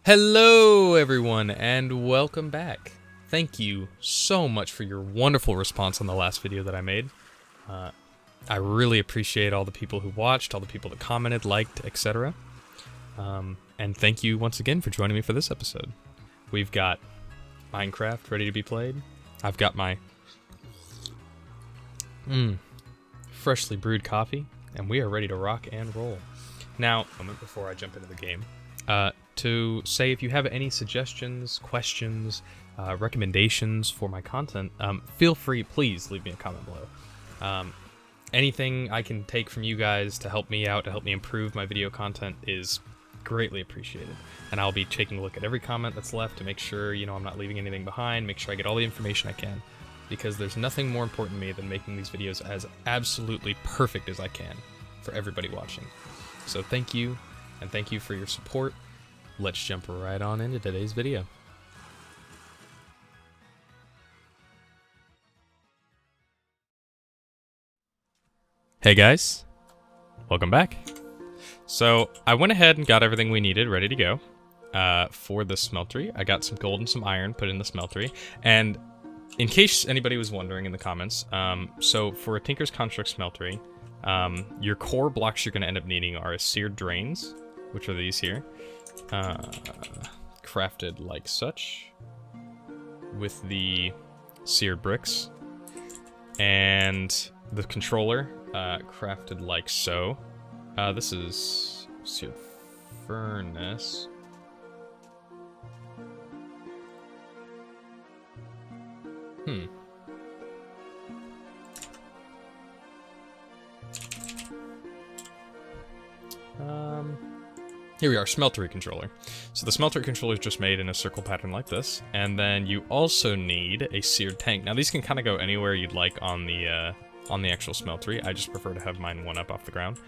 Hello everyone and welcome back. Thank you so much for your wonderful response on the last video that I made. I really appreciate all the people who watched, all the people that commented, liked, etc. And thank you once again for joining me for this episode. We've got Minecraft ready to be played. I've got my freshly brewed coffee, and we are ready to rock and roll. Now, a moment before I jump into the game, to say if you have any suggestions, questions, recommendations for my content, feel free, please leave me a comment below. Anything I can take from you guys to help me out, to help me improve my video content is greatly appreciated. And I'll be taking a look at every comment that's left to make sure, I'm not leaving anything behind, make sure I get all the information I can. Because there's nothing more important to me than making these videos as absolutely perfect as I can for everybody watching. So thank you, and thank you for your support. Let's jump right on into today's video. Hey guys, welcome back. So I went ahead and got everything we needed ready to go for the smeltery. I got some gold and some iron put in the smeltery, and in case anybody was wondering in the comments, so for a Tinker's Construct smeltery, your core blocks you're going to end up needing are seared drains, which are these here, crafted like such, with the seared bricks, and the controller, crafted like so. This is seared furnace. Here we are, smeltery controller. So the smeltery controller is just made in a circle pattern like this, and then you also need a seared tank. Now these can kind of go anywhere you'd like on the actual smeltery. I just prefer to have mine one up off the ground.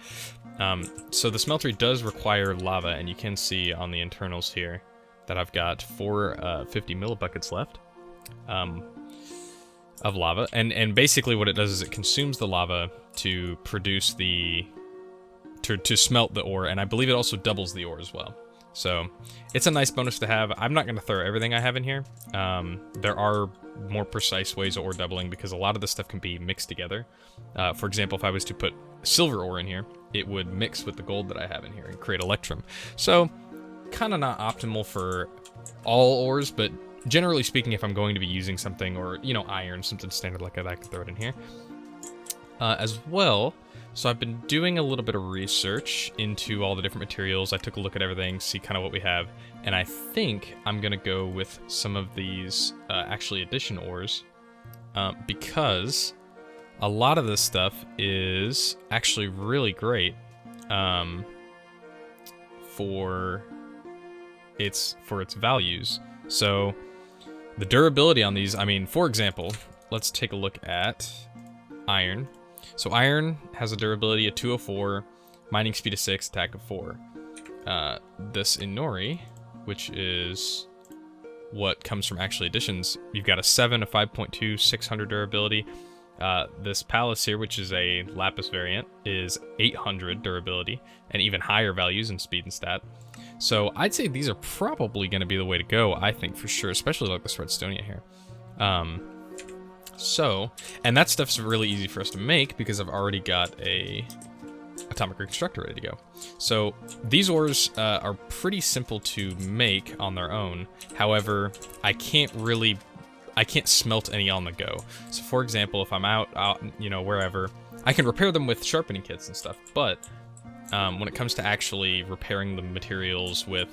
So the smeltery does require lava, and you can see on the internals here that I've got 4 50 millibuckets left of lava, and basically what it does is it consumes the lava to produce the to smelt the ore, and I believe it also doubles the ore as well. So it's a nice bonus to have. I'm not going to throw everything I have in here. There are more precise ways of ore doubling because a lot of this stuff can be mixed together. For example, if I was to put silver ore in here, it would mix with the gold that I have in here and create electrum. So kind of not optimal for all ores, but generally speaking, if I'm going to be using something, or iron, something standard like that, I can throw it in here. As well, so I've been doing a little bit of research into all the different materials. I took a look at everything, see kind of what we have, and I think I'm gonna go with some of these actually addition ores, because a lot of this stuff is actually really great for its values. So the durability on these, for example, let's take a look at iron. So iron has a durability of 204, mining speed of 6, attack of 4. This Inori, which is what comes from actually additions, you've got a 7, a 5.2, 600 durability. This Palace here, which is a Lapis variant, is 800 durability, and even higher values in speed and stat. So I'd say these are probably going to be the way to go, I think, for sure, especially like this Redstonia here. And that stuff's really easy for us to make because I've already got a atomic reconstructor ready to go. So these ores are pretty simple to make on their own. However, I can't smelt any on the go. So for example, if I'm out, wherever, I can repair them with sharpening kits and stuff. But when it comes to actually repairing the materials with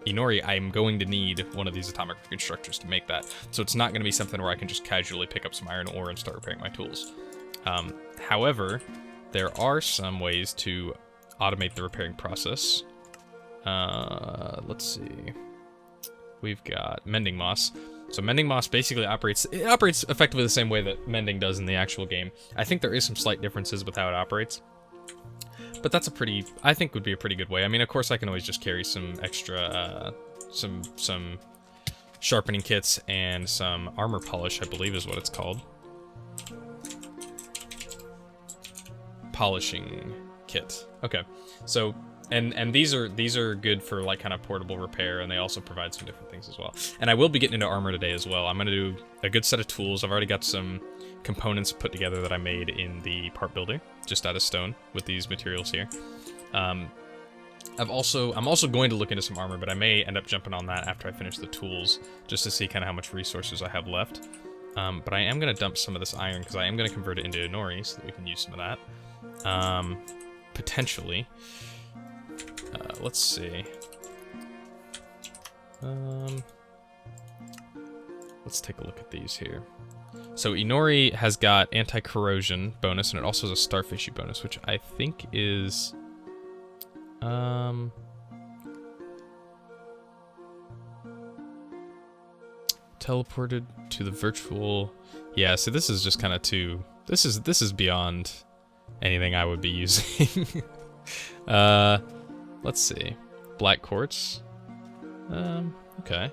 Inori, I'm going to need one of these atomic reconstructors to make that. So it's not going to be something where I can just casually pick up some iron ore and start repairing my tools. However, there are some ways to automate the repairing process. Let's see. We've got mending moss. So mending moss basically operates effectively the same way that mending does in the actual game. I think there is some slight differences with how it operates. But that's I think would be a pretty good way. Of course I can always just carry some extra, some sharpening kits and some armor polish, I believe is what it's called. Polishing kit. Okay, so And these are good for like kind of portable repair, and they also provide some different things as well. And I will be getting into armor today as well. I'm gonna do a good set of tools. I've already got some components put together that I made in the part builder, just out of stone with these materials here. I'm also going to look into some armor, but I may end up jumping on that after I finish the tools, just to see kind of how much resources I have left. But I am going to dump some of this iron, because I am going to convert it into Inori, so that we can use some of that. Potentially. Let's see. Let's take a look at these here. So Inori has got anti-corrosion bonus, and it also has a starfishy bonus, which I think is... teleported to the virtual... Yeah, so this is just kind of too... This is beyond anything I would be using. Let's see. Black quartz. Okay.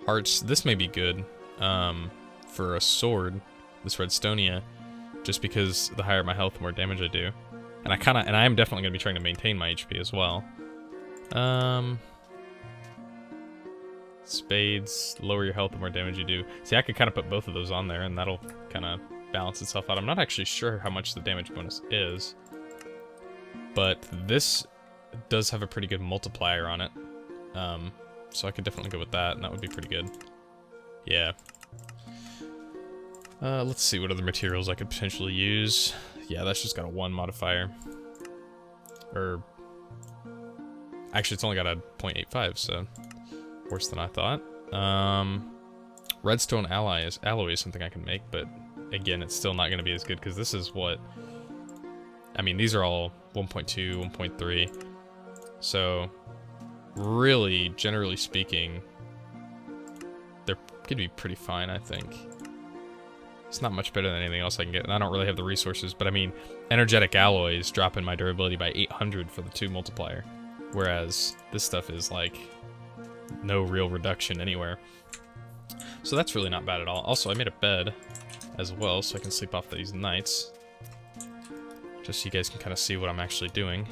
Hearts. This may be good for a sword, this Redstonia, just because the higher my health, the more damage I do. And I am definitely going to be trying to maintain my HP as well. Spades, lower your health, the more damage you do. See, I could kind of put both of those on there, and that'll kind of balance itself out. I'm not actually sure how much the damage bonus is, but this does have a pretty good multiplier on it. So I could definitely go with that, and that would be pretty good. Yeah. Let's see what other materials I could potentially use. Yeah, that's just got a 1 modifier. Or... Actually, it's only got a 0.85, so... Worse than I thought. Redstone alloy is something I can make, but again, it's still not going to be as good, because this is what... I mean, these are all 1.2, 1.3. So, really, generally speaking, they're going to be pretty fine, I think. It's not much better than anything else I can get, and I don't really have the resources, but I mean, energetic alloys dropping my durability by 800 for the 2 multiplier, whereas this stuff is like no real reduction anywhere. So that's really not bad at all. Also, I made a bed as well, so I can sleep off these nights, just so you guys can kind of see what I'm actually doing.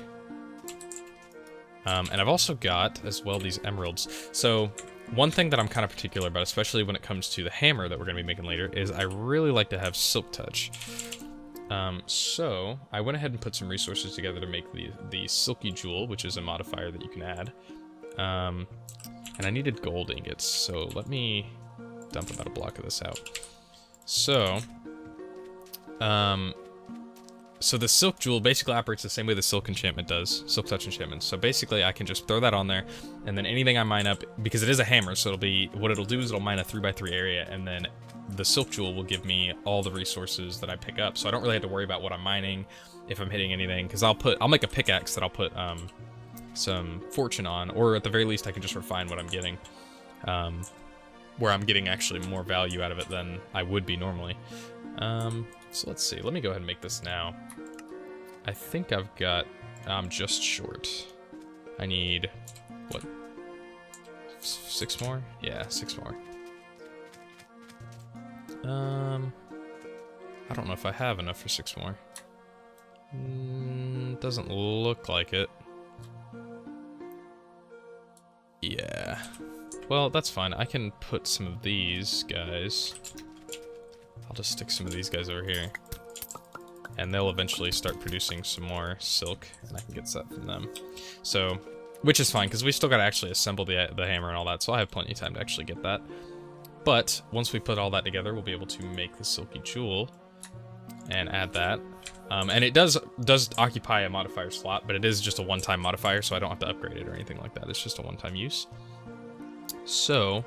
And I've also got, as well, these emeralds. So, one thing that I'm kind of particular about, especially when it comes to the hammer that we're going to be making later, is I really like to have silk touch. So, I went ahead and put some resources together to make the silky jewel, which is a modifier that you can add. And I needed gold ingots, so let me dump about a block of this out. So, so the silk jewel basically operates the same way the silk enchantment does, silk touch enchantment. So basically I can just throw that on there, and then anything I mine up, because it is a hammer, so what it'll do is it'll mine a 3x3 area, and then the silk jewel will give me all the resources that I pick up. So I don't really have to worry about what I'm mining, if I'm hitting anything, because I'll make a pickaxe that I'll put some fortune on, or at the very least I can just refine what I'm getting, where I'm getting actually more value out of it than I would be normally. So let's see, let me go ahead and make this now. I think I'm just short. I need, what, 6 more? Yeah, 6 more. I don't know if I have enough for 6 more. Doesn't look like it. Yeah. Well, that's fine. I can put some of these guys. I'll just stick some of these guys over here. And they'll eventually start producing some more silk, and I can get that from them. So, which is fine, because we still got to actually assemble the hammer and all that, so I have plenty of time to actually get that. But, once we put all that together, we'll be able to make the silky jewel and add that. And it does occupy a modifier slot, but it is just a one-time modifier, so I don't have to upgrade it or anything like that. It's just a one-time use. So,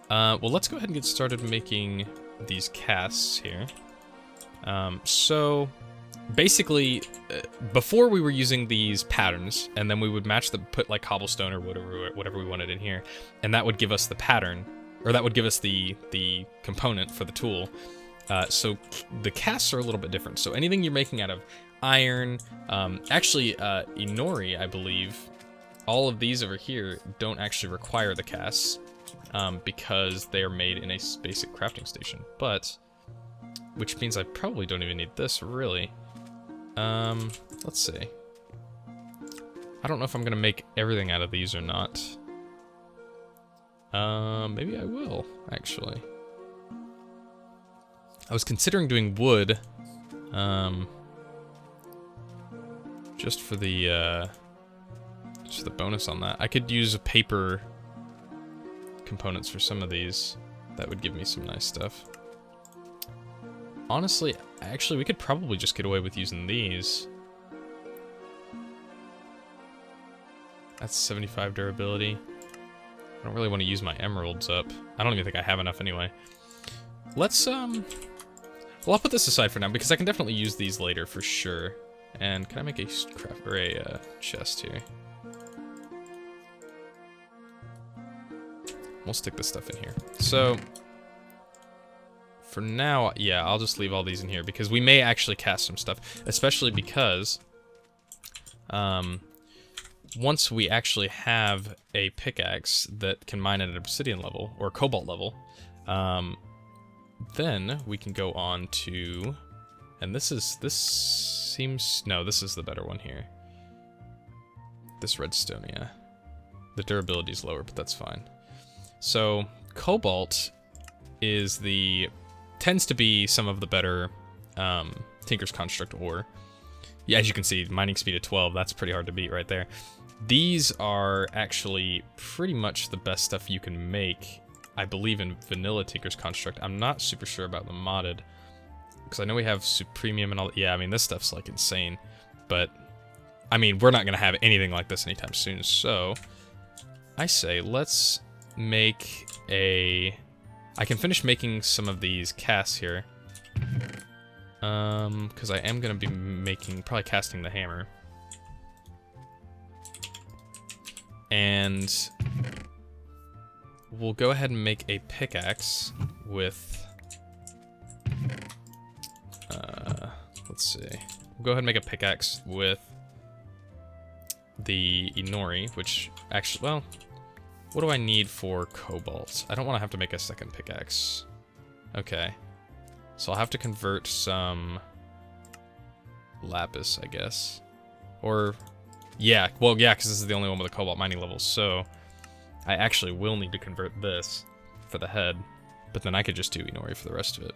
well, let's go ahead and get started making these casts here. So, basically, before we were using these patterns, and then we would put like cobblestone or whatever we wanted in here, and that would give us the pattern, or that would give us the component for the tool. So the casts are a little bit different. So anything you're making out of iron, actually Inori, I believe, all of these over here don't actually require the casts. because they are made in a basic crafting station. But, which means I probably don't even need this, really. Let's see. I don't know if I'm gonna make everything out of these or not. Maybe I will, actually. I was considering doing wood, just for the bonus on that. I could use paper components for some of these. That would give me some nice stuff. Honestly, actually, we could probably just get away with using these. That's 75 durability. I don't really want to use my emeralds up. I don't even think I have enough anyway. Let's, well, I'll put this aside for now, because I can definitely use these later for sure. And can I make a craft, or a chest here? We'll stick this stuff in here. So, for now, yeah, I'll just leave all these in here, because we may actually cast some stuff, especially because, once we actually have a pickaxe that can mine at an obsidian level, or cobalt level, then we can go on to, and this is the better one here. This redstone, yeah. The durability's lower, but that's fine. So, cobalt tends to be some of the better Tinker's Construct ore. Yeah, as you can see, mining speed of 12, that's pretty hard to beat right there. These are actually pretty much the best stuff you can make, I believe, in vanilla Tinker's Construct. I'm not super sure about the modded, because I know we have Supremium and all. Yeah, I mean, this stuff's like insane, but I mean, we're not gonna have anything like this anytime soon, so I say let's make I can finish making some of these casts here, because I am gonna be probably casting the hammer. And we'll go ahead and make a pickaxe with, let's see. We'll go ahead and make a pickaxe with the Inori, which actually, well, what do I need for cobalt? I don't want to have to make a second pickaxe. Okay. So I'll have to convert some lapis, I guess. Or, yeah, well, yeah, because this is the only one with a cobalt mining level, so I actually will need to convert this for the head, but then I could just do Inori for the rest of it.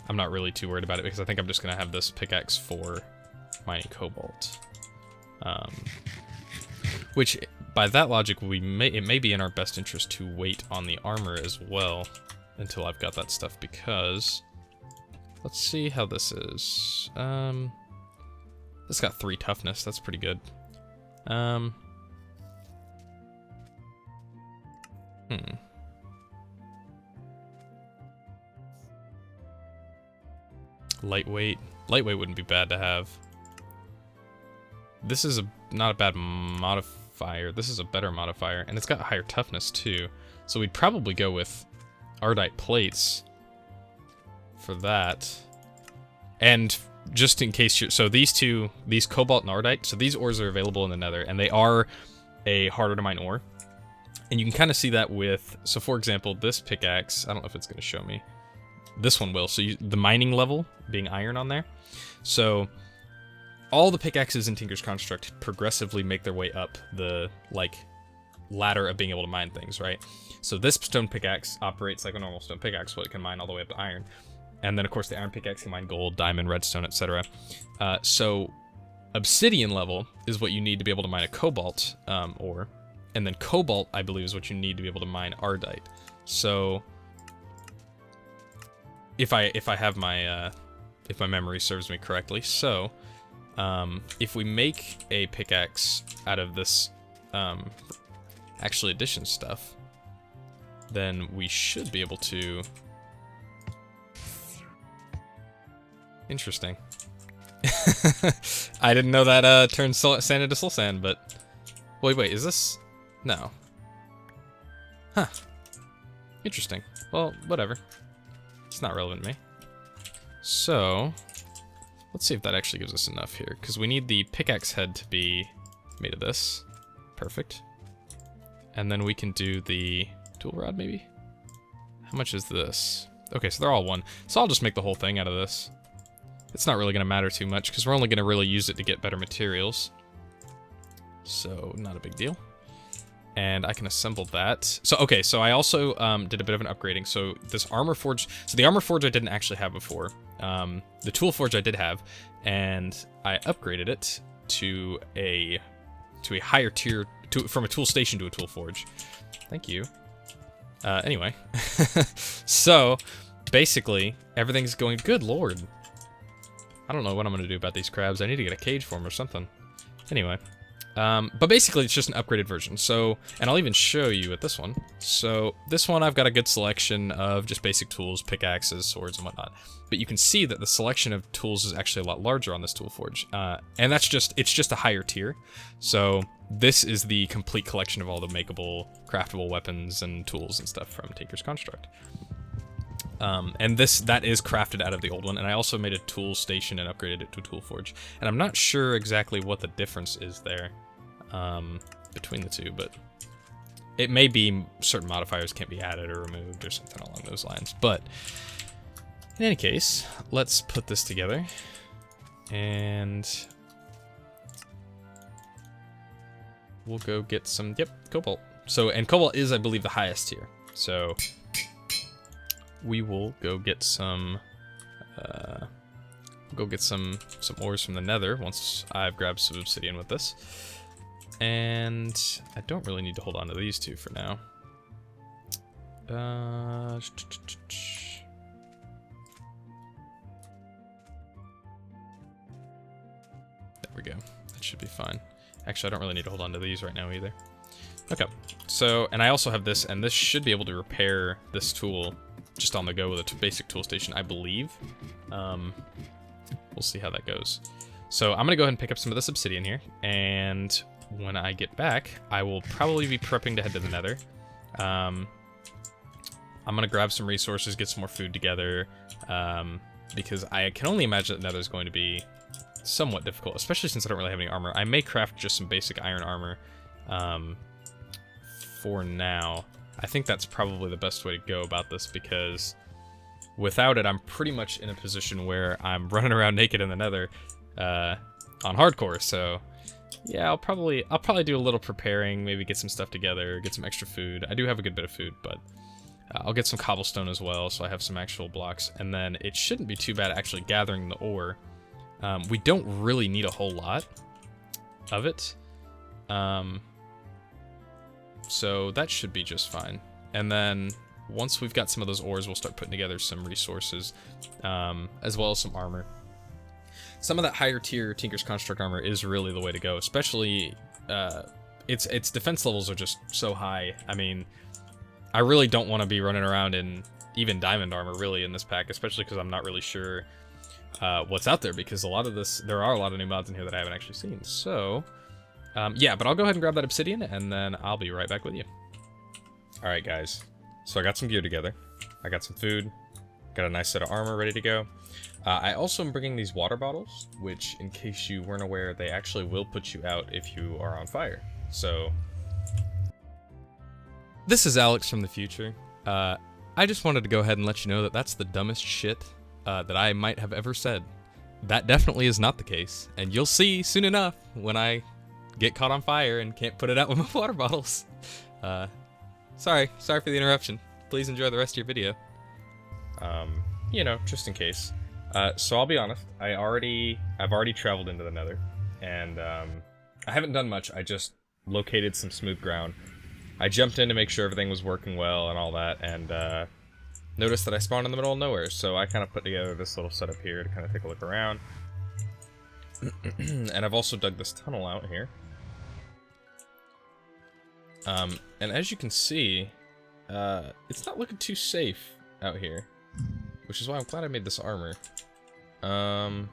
I'm not really too worried about it, because I think I'm just going to have this pickaxe for mining cobalt. Which, by that logic, it may be in our best interest to wait on the armor as well until I've got that stuff, because let's see how this is. This got 3 toughness, that's pretty good. Lightweight. Lightweight wouldn't be bad to have. This is not a bad modifier. This is a better modifier, and it's got higher toughness too. So we'd probably go with Ardite plates for that. And just in case so these cobalt and Ardite, so these ores are available in the Nether, and they are a harder to mine ore. And you can kind of see that with, so for example, this pickaxe, I don't know if it's going to show me. This one will, so the mining level being iron on there. So all the pickaxes in Tinker's Construct progressively make their way up the, like, ladder of being able to mine things, right? So this stone pickaxe operates like a normal stone pickaxe, so it can mine all the way up to iron. And then, of course, the iron pickaxe can mine gold, diamond, redstone, etc. So obsidian level is what you need to be able to mine a cobalt ore. And then cobalt, I believe, is what you need to be able to mine Ardite. So if I have my if my memory serves me correctly, so if we make a pickaxe out of this actually addition stuff, then we should be able to. Interesting. I didn't know that turned sand into soul sand, but wait, is this? No. Huh. Interesting. Well, whatever. It's not relevant to me. So, let's see if that actually gives us enough here, because we need the pickaxe head to be made of this. Perfect. And then we can do the Tool rod, maybe? How much is this? Okay, so they're all 1. So I'll just make the whole thing out of this. It's not really going to matter too much, because we're only going to really use it to get better materials. So, not a big deal. And I can assemble that. So, okay, so I also did a bit of an upgrading. So, this armor forge... So, the armor forge I didn't actually have before. The tool forge I did have, and I upgraded it to a higher tier... from a tool station to a tool forge. Thank you. Anyway. So, basically, everything's going... Good lord. I don't know what I'm going to do about these crabs. I need to get a cage for them or something. Anyway. But basically, it's just an upgraded version. So, and I'll even show you with this one. So, this one, I've got a good selection of just basic tools, pickaxes, swords, and whatnot. But you can see that the selection of tools is actually a lot larger on this tool forge. And that's just, it's just a higher tier. So, this is the complete collection of all the makeable, craftable weapons and tools and stuff from Tinker's Construct. And that is crafted out of the old one, and I also made a tool station and upgraded it to a tool forge. And I'm not sure exactly what the difference is there between the two, but it may be certain modifiers can't be added or removed or something along those lines. But in any case, let's put this together, and we'll go get some, cobalt. So, and cobalt is, I believe, the highest tier. So we will go get some ores from the nether once I've grabbed some obsidian with this. And I don't really need to hold on to these two for now. There we go. That should be fine. Actually, I don't really need to hold on to these right now either. Okay, so, and I also have this, and this should be able to repair this tool just on the go with a basic tool station, I believe. We'll see how that goes. So I'm gonna go ahead and pick up some of this obsidian here, and when I get back, I will probably be prepping to head to the nether. I'm gonna grab some resources, get some more food together, because I can only imagine that nether is going to be somewhat difficult, especially since I don't really have any armor. I may craft just some basic iron armor for now. I think that's probably the best way to go about this, because without it, I'm pretty much in a position where I'm running around naked in the nether on hardcore. So yeah, I'll probably do a little preparing, maybe get some stuff together, get some extra food. I do have a good bit of food, but I'll get some cobblestone as well, so I have some actual blocks. And then it shouldn't be too bad actually gathering the ore. We don't really need a whole lot of it. So that should be just fine. And then once we've got some of those ores, we'll start putting together some resources, as well as some armor. Some of that higher tier Tinker's Construct armor is really the way to go, especially its defense levels are just so high. I mean, I really don't want to be running around in even diamond armor really in this pack, especially because I'm not really sure what's out there, because there are a lot of new mods in here that I haven't actually seen. So yeah, but I'll go ahead and grab that obsidian, and then I'll be right back with you. Alright guys, so I got some gear together, I got some food, got a nice set of armor ready to go. I also am bringing these water bottles, which, in case you weren't aware, they actually will put you out if you are on fire. So this is Alex from the future. I just wanted to go ahead and let you know that that's the dumbest shit that I might have ever said. That definitely is not the case, and you'll see soon enough when I get caught on fire and can't put it out with my water bottles. Sorry for the interruption. Please enjoy the rest of your video. You know, just in case. So I'll be honest, I've already traveled into the nether, and I haven't done much. I just located some smooth ground. I jumped in to make sure everything was working well and all that, and noticed that I spawned in the middle of nowhere, so I kind of put together this little setup here to kind of take a look around. And I've also dug this tunnel out here. And as you can see, it's not looking too safe out here, which is why I'm glad I made this armor. Well,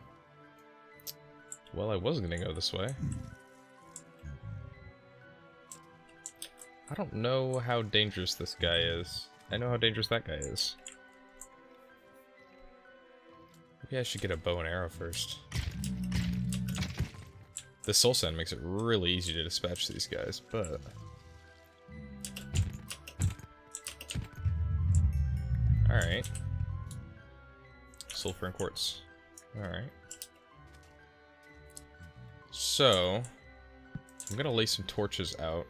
I was gonna go this way. I don't know how dangerous this guy is. I know how dangerous that guy is. Maybe I should get a bow and arrow first. This soul sand makes it really easy to dispatch these guys, but Alright. Sulfur and quartz. Alright. So, I'm gonna lay some torches out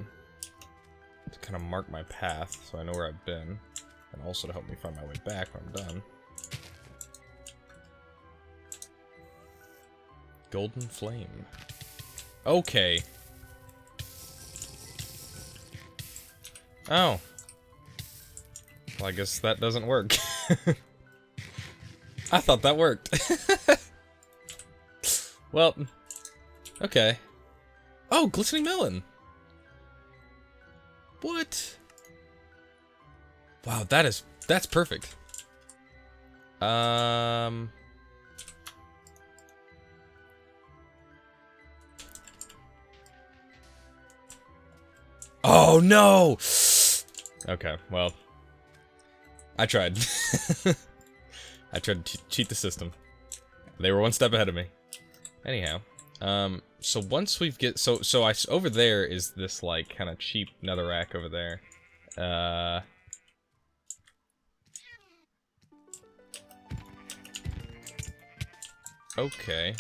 to kind of mark my path so I know where I've been, and also to help me find my way back when I'm done. Golden flame. Okay. Oh. Well, I guess that doesn't work. I thought that worked. Well, okay. Oh, glistening melon. What? Wow, that's perfect. Oh no! Okay, well, I tried. I tried to cheat the system. They were one step ahead of me. Anyhow, so once we've over there is this like kind of cheap netherrack over there. Okay.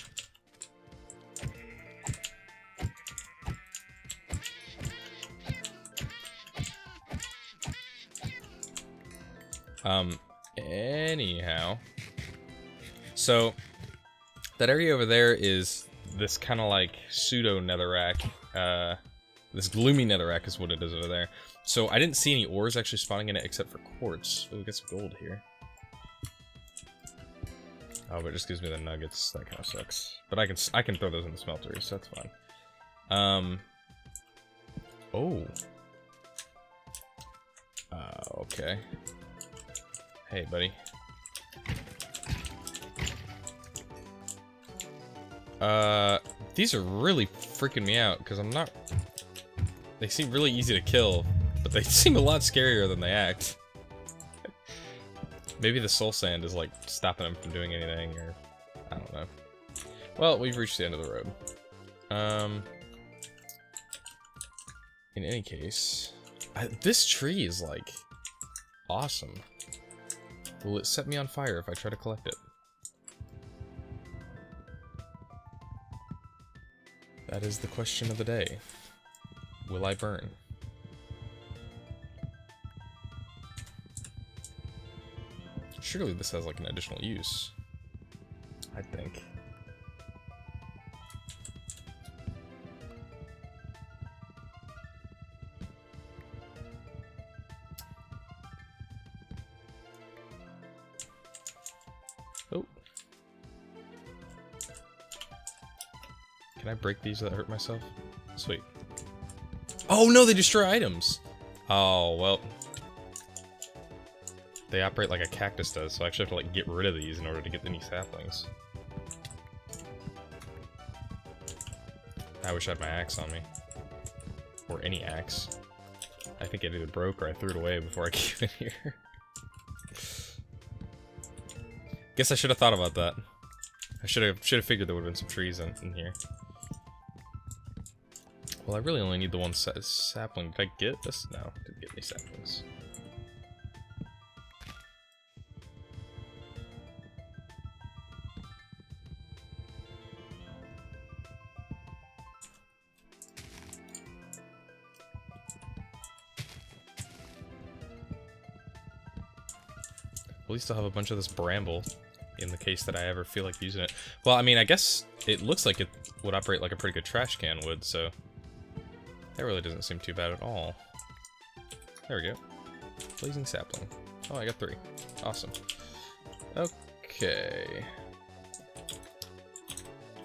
Anyhow. So, that area over there is this kind of like pseudo netherrack. This gloomy netherrack is what it is over there. So, I didn't see any ores actually spawning in it except for quartz. Oh, we got some gold here. Oh, but it just gives me the nuggets. That kind of sucks. But I can throw those in the smelter, so that's fine. Oh. Okay. Hey, buddy. These are really freaking me out, because I'm not... They seem really easy to kill, but they seem a lot scarier than they act. Maybe the soul sand is, like, stopping them from doing anything, or... I don't know. Well, we've reached the end of the road. In any case... this tree is, like... awesome. Will it set me on fire if I try to collect it? That is the question of the day. Will I burn? Surely this has like an additional use. I think. Oh. Can I break these without hurt myself? Sweet. Oh no, they destroy items! Oh, well. They operate like a cactus does, so I actually have to like get rid of these in order to get any saplings. I wish I had my axe on me. Or any axe. I think it either broke or I threw it away before I came in here. Guess I should have thought about that. I should have figured there would have been some trees in here. Well, I really only need the one sapling. Did I get this? No, I didn't get any saplings. At least I'll have a bunch of this bramble in the case that I ever feel like using it. Well, I mean, I guess it looks like it would operate like a pretty good trash can would, so that really doesn't seem too bad at all. There we go. Blazing sapling. Oh, I got 3. Awesome. Okay.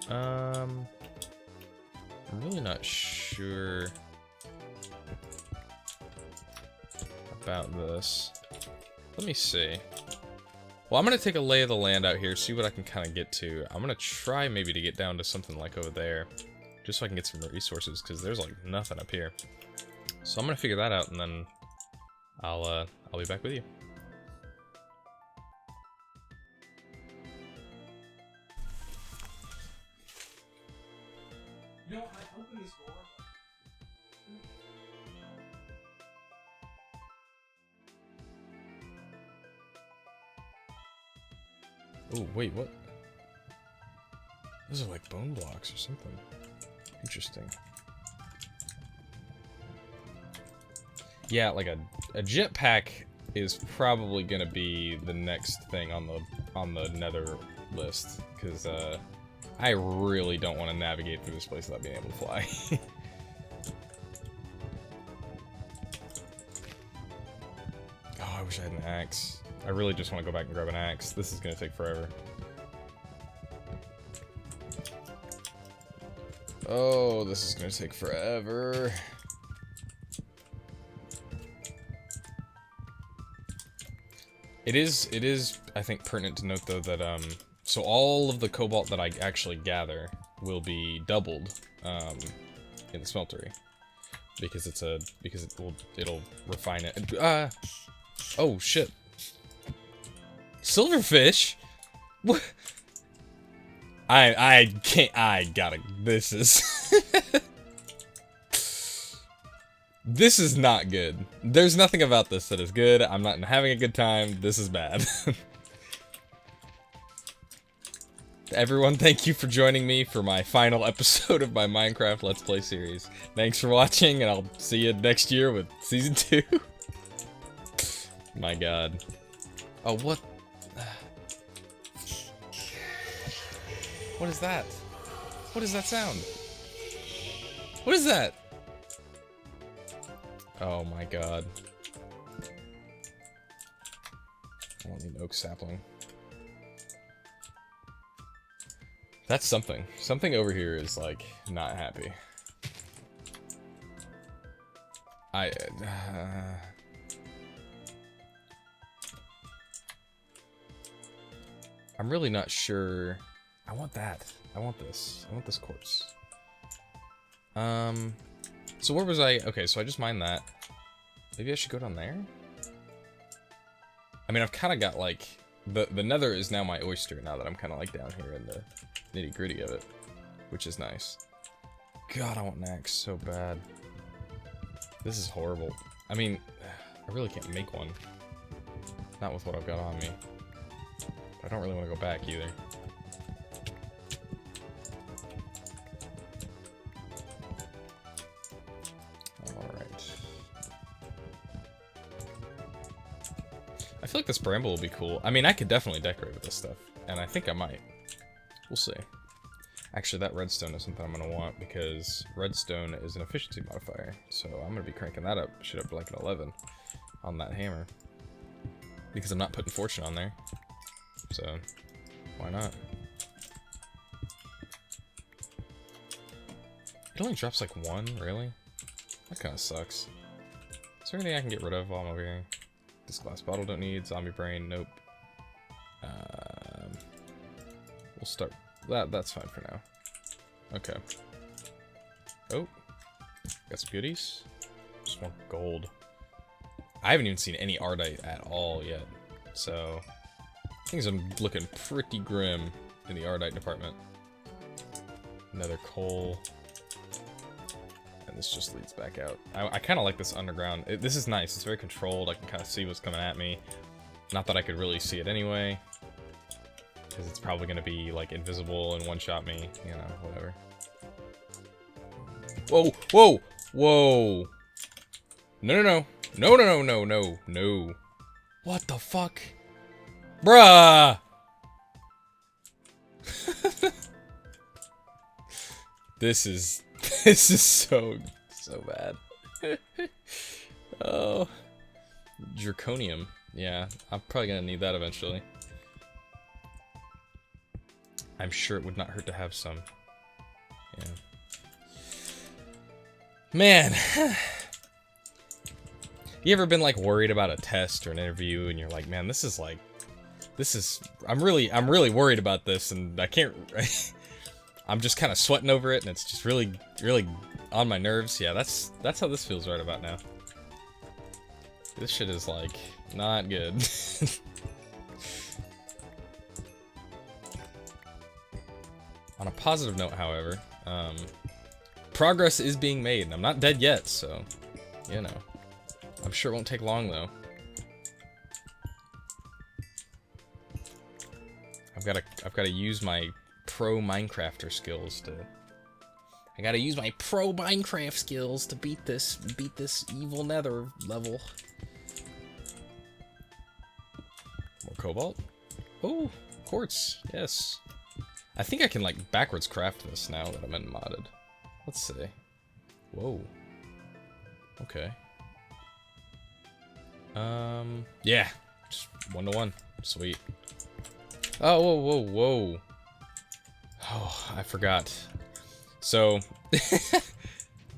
I'm really not sure about this. Let me see. Well, I'm gonna take a lay of the land out here, see what I can kind of get to. I'm gonna try maybe to get down to something like over there, just so I can get some resources, because there's like nothing up here. So I'm gonna figure that out, and then I'll be back with you. You know, I opened this door. Oh, wait, what? Those are like bone blocks or something. Interesting. Yeah, like a jetpack is probably gonna be the next thing on the nether list, because I really don't want to navigate through this place without being able to fly. Oh, I wish I had an axe. I really just want to go back and grab an axe. This is gonna take forever. Oh, this is gonna take forever. It is, I think, pertinent to note, though, that, so all of the cobalt that I actually gather will be doubled, in the smeltery. Because it'll refine it. Oh, shit. Silverfish? What? I can't, this is... This is not good. There's nothing about this that is good. I'm not having a good time. This is bad. Everyone, thank you for joining me for my final episode of my Minecraft Let's Play series. Thanks for watching, and I'll see you next year with Season 2. My god. Oh, what? What is that? What is that sound? What is that? Oh my god. I don't need an oak sapling. That's something. Something over here is, like, not happy. I'm really not sure. I want that. I want this. I want this quartz. So where was I? Okay, so I just mined that. Maybe I should go down there? I mean, I've kind of got, like... The nether is now my oyster, now that I'm kind of, like, down here in the nitty-gritty of it. Which is nice. God, I want an axe so bad. This is horrible. I mean, I really can't make one. Not with what I've got on me. I don't really want to go back, either. I feel like this bramble will be cool. I mean, I could definitely decorate with this stuff, and I think I might. We'll see. Actually, that redstone is something I'm going to want, because redstone is an efficiency modifier, so I'm going to be cranking that up, shit up to like an 11 on that hammer. Because I'm not putting fortune on there. So, why not? It only drops like 1, really? That kind of sucks. Is there anything I can get rid of while I'm over here? This glass bottle don't need, zombie brain, nope. We'll start, that's fine for now. Okay. Oh, got some goodies. Just more gold. I haven't even seen any ardite at all yet, so things are looking pretty grim in the ardite department. Another coal. And this just leads back out. I kind of like this underground. This is nice. It's very controlled. I can kind of see what's coming at me. Not that I could really see it anyway. Because it's probably going to be, like, invisible and one-shot me. You know, whatever. Whoa! Whoa! Whoa! No, no, no. No, no, no, no, no, no. What the fuck? Bruh! This is so bad. Oh. Draconium. Yeah, I'm probably gonna need that eventually. I'm sure it would not hurt to have some. Yeah. Man. You ever been like worried about a test or an interview and you're like, man, I'm really worried about this and I can't I'm just kind of sweating over it and it's just really on my nerves. Yeah, that's how this feels right about now. This shit is like not good. On a positive note, however, progress is being made and I'm not dead yet, so you know. I'm sure it won't take long, though. I've gotta use my pro Minecrafter skills to. I gotta use my pro Minecraft skills to beat this evil Nether level. More cobalt. Oh, quartz. Yes. I think I can like backwards craft this now that I'm in modded. Let's see. Whoa. Okay. Yeah. Just 1-to-1. Sweet. Oh, whoa, whoa, whoa. Oh, I forgot. So,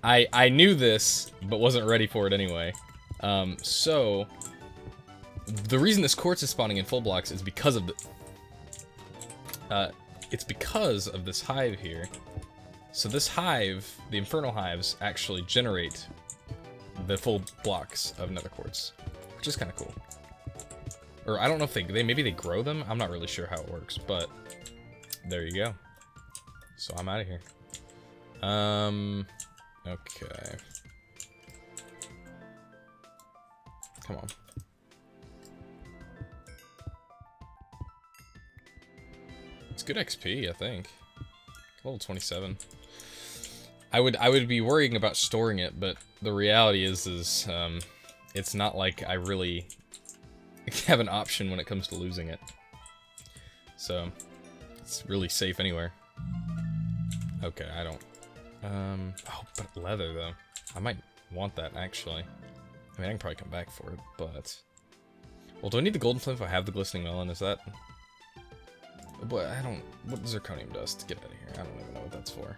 I knew this, but wasn't ready for it anyway. So, the reason this quartz is spawning in full blocks is because of it's because of this hive here. So this hive, the infernal hives, actually generate the full blocks of nether quartz, which is kind of cool. Or I don't know if they maybe they grow them. I'm not really sure how it works, but there you go. So I'm out of here. Okay. Come on. It's good XP, I think. Level 27. I would be worrying about storing it, but the reality is it's not like I really have an option when it comes to losing it. So it's really safe anywhere. Okay, I don't. Oh, but leather though. I might want that actually. I mean, I can probably come back for it, but. Well, do I need the golden flint if I have the glistening melon? Is that? What I don't. What zirconium dust? Get out of here. I don't even know what that's for.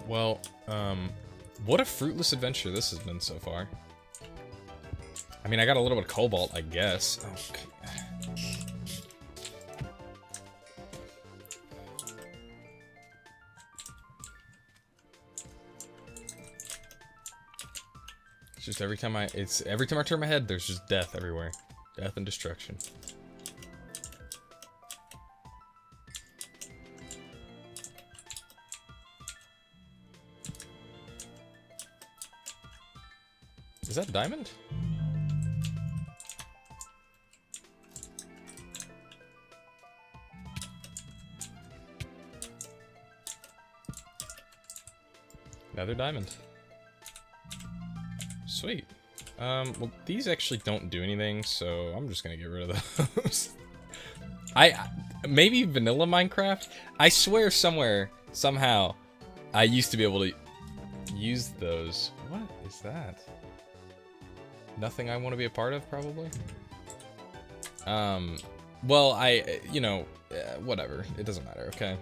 Well, what a fruitless adventure this has been so far. I mean, I got a little bit of cobalt, I guess. Okay. It's just every time I turn my head, there's just death everywhere. Death and destruction. Is that diamond? Another diamond. Sweet. Well, these actually don't do anything, so I'm just gonna get rid of those. Maybe vanilla Minecraft? I swear somewhere, somehow, I used to be able to use those. What is that? Nothing I want to be a part of, probably? Well, you know, whatever. It doesn't matter, okay?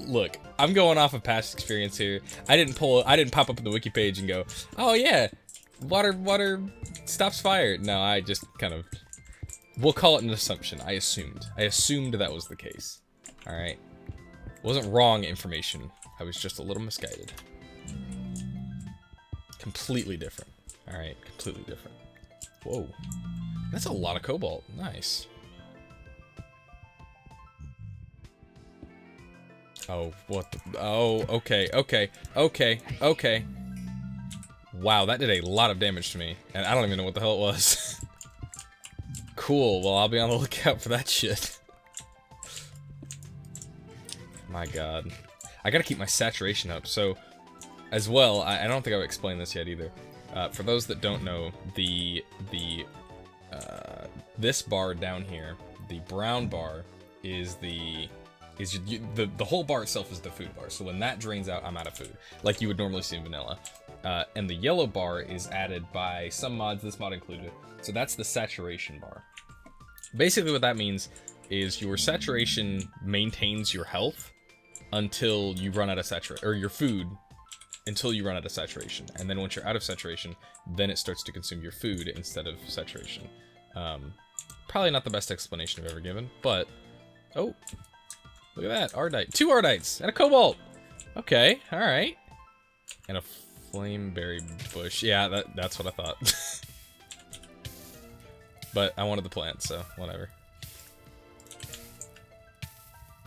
Look, I'm going off of past experience here. I didn't pop up in the wiki page and go, oh yeah, water stops fire. No, I just kind of, we'll call it an assumption. I assumed that was the case. All right, wasn't wrong information. I was just a little misguided. Completely different. All right, completely different. Whoa, that's a lot of cobalt. Nice. Oh, what the, oh, okay. Wow, that did a lot of damage to me, and I don't even know what the hell it was. Cool, well, I'll be on the lookout for that shit. My god. I gotta keep my saturation up, so, as well, I don't think I've explained this yet either. For those that don't know, this bar down here, the brown bar, is the whole bar itself is the food bar. So when that drains out, I'm out of food, like you would normally see in vanilla. And the yellow bar is added by some mods, this mod included. So that's the saturation bar. Basically what that means is your saturation maintains your health until you run out of saturation, or your food until you run out of saturation. And then once you're out of saturation, then it starts to consume your food instead of saturation. Probably not the best explanation I've ever given, but, oh. Look at that, Ardite. 2 Ardites and a cobalt. Okay, all right. And a flameberry bush. Yeah, that's what I thought. But I wanted the plant, so whatever.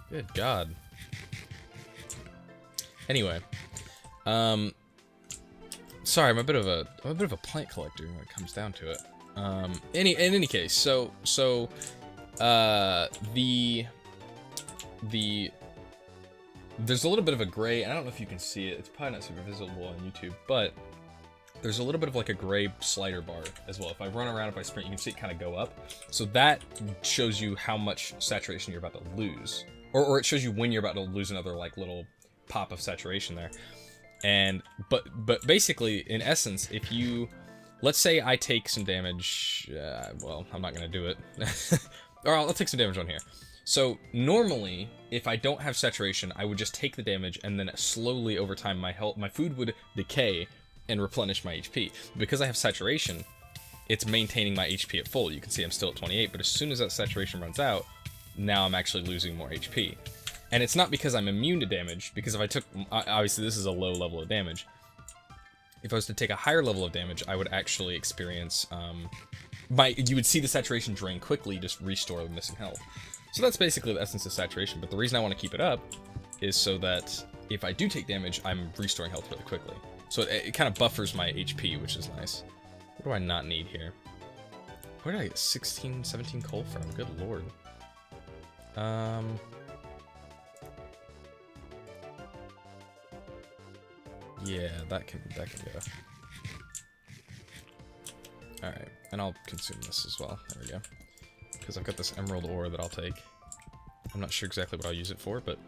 Good God. Anyway, sorry, I'm a bit of a plant collector when it comes down to it. In any case, so there's a little bit of a gray, and I don't know if you can see it. It's probably not super visible on YouTube, but there's a little bit of like a gray slider bar as well. If I run around, if I sprint, you can see it kind of go up. So that shows you how much saturation you're about to lose, or it shows you when you're about to lose another like little pop of saturation there. And but basically, in essence, if you, let's say I take some damage, well, I'm not gonna do it, or I'll take some damage on here. So normally, if I don't have saturation, I would just take the damage, and then slowly over time, my food would decay and replenish my HP. Because I have saturation, it's maintaining my HP at full. You can see I'm still at 28, but as soon as that saturation runs out, now I'm actually losing more HP. And it's not because I'm immune to damage, because if I took, obviously this is a low level of damage. If I was to take a higher level of damage, I would actually experience, you would see the saturation drain quickly, just restore the missing health. So that's basically the essence of saturation, but the reason I want to keep it up is so that if I do take damage, I'm restoring health really quickly. So it kind of buffers my HP, which is nice. What do I not need here? Where did I get 16, 17 coal from? Good lord. Yeah, that can go. Alright, and I'll consume this as well. There we go. Because I've got this emerald ore that I'll take. I'm not sure exactly what I'll use it for, but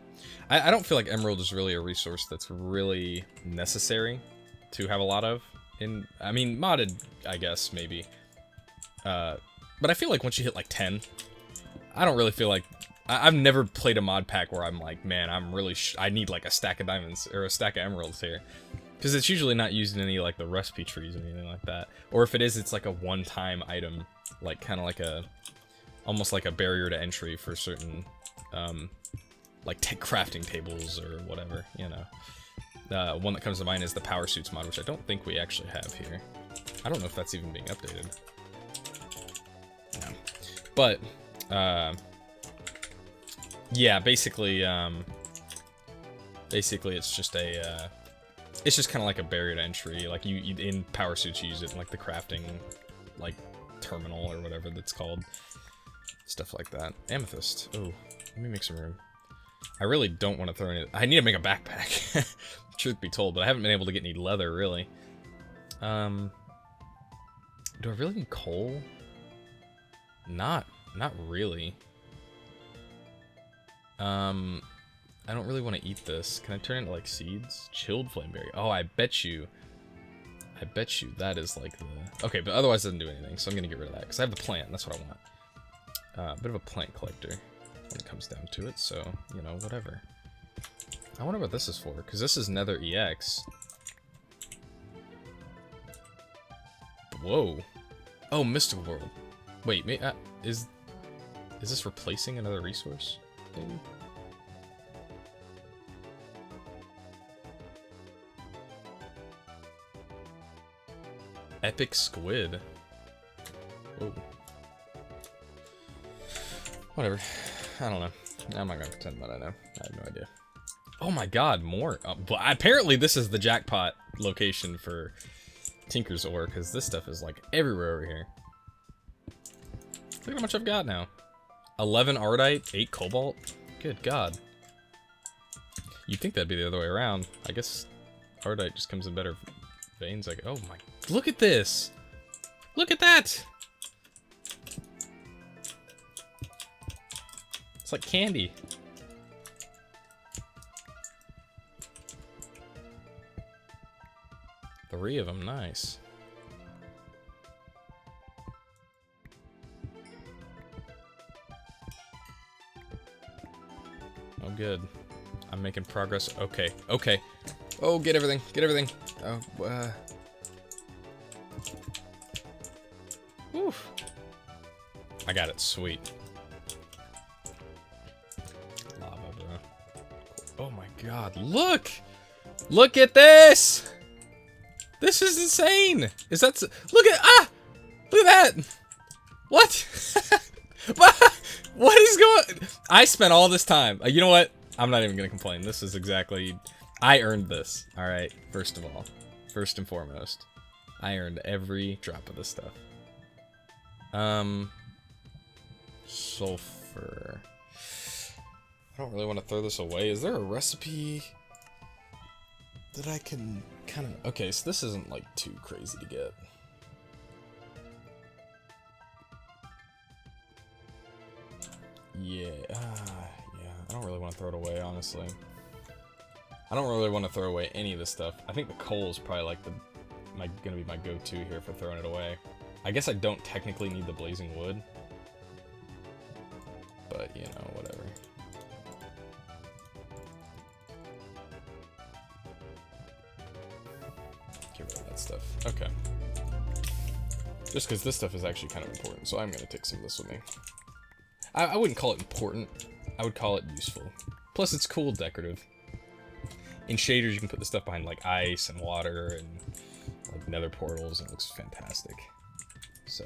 I don't feel like emerald is really a resource that's really necessary to have a lot of. I mean, modded, I guess, maybe. But I feel like once you hit like 10, I don't really feel like... I've never played a mod pack where I'm like, man, I need like a stack of diamonds, or a stack of emeralds here. Because it's usually not used in any like the recipe trees or anything like that. Or if it is, it's like a one-time item, like kind of like almost like a barrier to entry for certain, like crafting tables or whatever, you know. One that comes to mind is the power suits mod, which I don't think we actually have here. I don't know if that's even being updated. No. But, yeah, basically it's just a, it's just kind of like a barrier to entry. Like you in power suits, you use it in like the crafting, like terminal or whatever that's called. Stuff like that. Amethyst. Oh, let me make some room. I really don't want to throw any. I need to make a backpack. Truth be told, but I haven't been able to get any leather really. Do I really need coal? Not really. I don't really want to eat this. Can I turn it into like seeds? Chilled flameberry. Oh, I bet you that is like the... Okay, but otherwise it doesn't do anything, so I'm gonna get rid of that, because I have the plant, and that's what I want. A bit of a plant collector when it comes down to it, so, you know, whatever. I wonder what this is for, because this is Nether EX. Whoa. Oh, Mystical World. Wait, is this replacing another resource? Maybe? Epic squid. Whoa. Whatever. I don't know. I'm not gonna pretend that I know. I have no idea. Oh my god, more. But apparently this is the jackpot location for Tinker's ore, because this stuff is like everywhere over here. Look at how much I've got now. 11 ardite, 8 cobalt. Good god. You'd think that'd be the other way around. I guess ardite just comes in better veins. Like, oh my, look at this! Look at that! It's like candy. Three of them, nice. Oh, good. I'm making progress. Okay, okay. Oh, get everything, get everything. Oh, Oof. I got it, sweet. Lava, bro. Oh my god, look! Look at this! This is insane! Is that... Look at... Look at that! What? What is going... I spent all this time. You know what? I'm not even gonna complain. This is exactly... I earned this. Alright, first of all. first and foremost. I earned every drop of this stuff. Sulfur. I don't really want to throw this away. Is there a recipe that I can kind of... Okay, so this isn't, like, too crazy to get. Yeah, I don't really want to throw it away, honestly. I don't really want to throw away any of this stuff. I think the coal is probably, like, gonna be my go-to here for throwing it away. I guess I don't technically need the blazing wood. But, you know, whatever. Get rid of that stuff. Okay. Just because this stuff is actually kind of important, so I'm going to take some of this with me. I wouldn't call it important. I would call it useful. Plus, it's cool decorative. In shaders, you can put the stuff behind, like, ice and water and, like, nether portals, and it looks fantastic. So,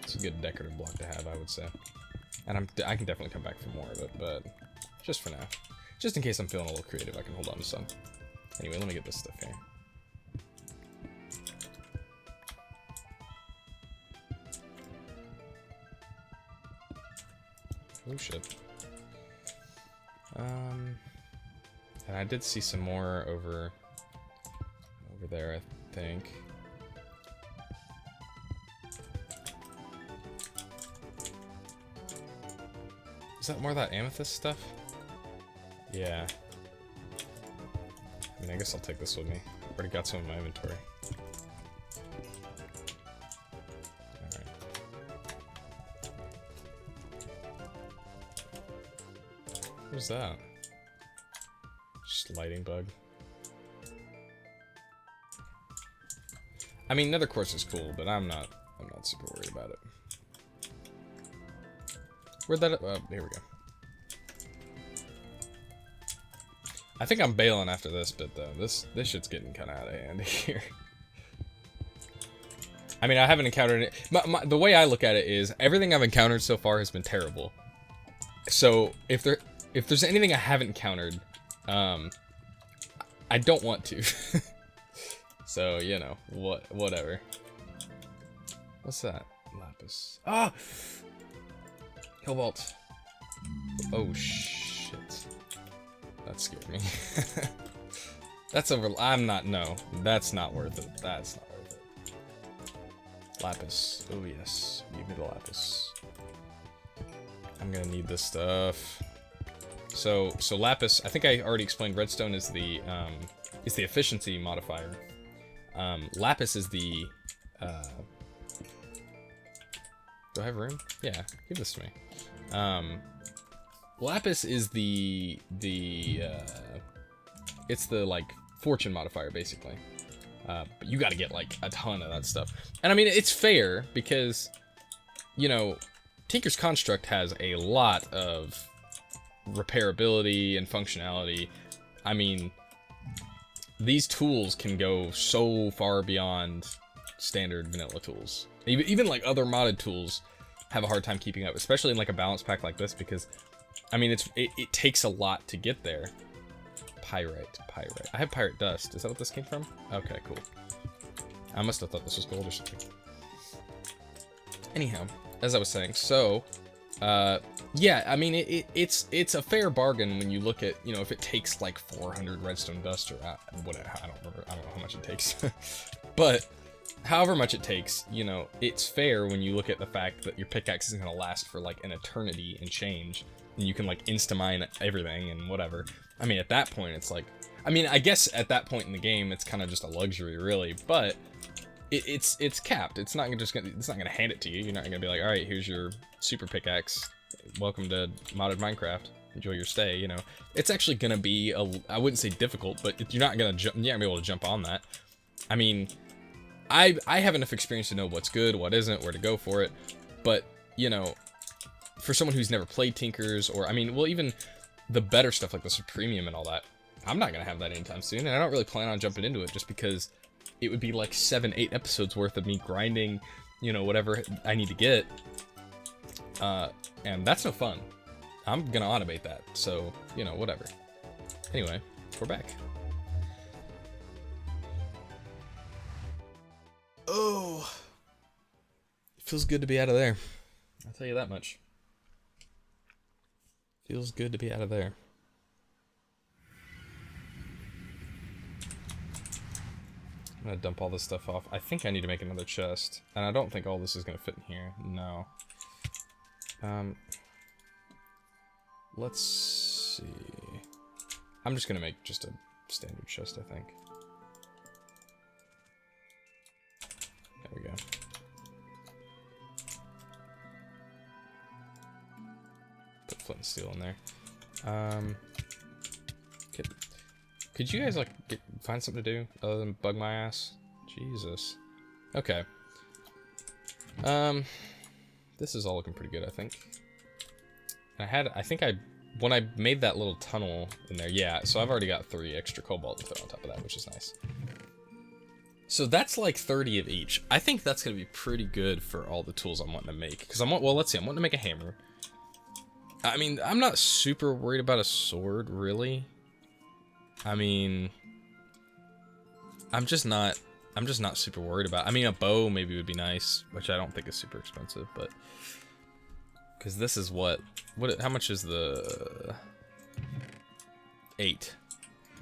it's a good decorative block to have, I would say. And I can definitely come back for more of it, but just for now. Just in case I'm feeling a little creative, I can hold on to some. Anyway, let me get this stuff here. Oh shit. And I did see some more over there, I think. Is that more of that amethyst stuff? Yeah. I mean, I guess I'll take this with me. I've already got some in my inventory. Alright. What's that? Just lighting bug. I mean, nether quartz is cool, but I'm not super worried about it. Where'd that... Oh, here we go. I think I'm bailing after this bit, though. This shit's getting kind of out of hand here. I mean, I haven't encountered it... the way I look at it is, everything I've encountered so far has been terrible. So, if there's anything I haven't encountered, I don't want to. So, you know, whatever. What's that? Lapis. Ah! Cobalt. Oh, shit. That scared me. That's over... No. That's not worth it. That's not worth it. Lapis. Oh, yes. Give me the lapis. I'm gonna need this stuff. So lapis... I think I already explained redstone is the efficiency modifier. Lapis is the... Do I have room? Yeah, give this to me. Lapis is it's the, like, fortune modifier, basically. But you gotta get, like, a ton of that stuff. And, I mean, it's fair, because, you know, Tinker's Construct has a lot of repairability and functionality. I mean, these tools can go so far beyond standard vanilla tools. Even like other modded tools have a hard time keeping up, especially in like a balance pack like this, because I mean it takes a lot to get there. Pyrite. I have pyrite dust. Is that what this came from? Okay, cool. I must have thought this was gold or something. Anyhow, as I was saying, so yeah, I mean it's a fair bargain when you look at, you know, if it takes like 400 redstone dust or whatever. I don't know how much it takes, but however much it takes, you know, it's fair when you look at the fact that your pickaxe is going to last for like an eternity and change, and you can like insta-mine everything and whatever. I mean, at that point, it's like, I mean, I guess at that point in the game, it's kind of just a luxury, really, but it's capped. It's not gonna hand it to you. You're not gonna be like, all right, here's your super pickaxe. Welcome to modded Minecraft. Enjoy your stay. You know, it's actually gonna be I wouldn't say difficult, but you're not gonna be able to jump on that. I mean, I have enough experience to know what's good, what isn't, where to go for it, but, you know, for someone who's never played Tinkers, or, I mean, well, even the better stuff like the Supremium and all that, I'm not gonna have that anytime soon, and I don't really plan on jumping into it, just because it would be like 7-8 episodes worth of me grinding, you know, whatever I need to get, and that's no fun. I'm gonna automate that, so, you know, whatever. Anyway, we're back. Oh, it feels good to be out of there. I'll tell you that much. Feels good to be out of there. I'm gonna dump all this stuff off. I think I need to make another chest, and I don't think all this is gonna fit in here. No. Let's see. I'm just gonna make just a standard chest, I think. There we go. Put flint and steel in there. Could you guys like find something to do other than bug my ass? Jesus. Okay. This is all looking pretty good, I think. When I made that little tunnel in there, yeah, so I've already got 3 extra cobalt to throw on top of that, which is nice. So that's like 30 of each. I think that's gonna be pretty good for all the tools I'm wanting to make. Because well, let's see, I'm wanting to make a hammer. I mean, I'm not super worried about a sword, really. I mean, I'm just not super worried about. I mean, a bow maybe would be nice, which I don't think is super expensive, but because this is how much is the 8?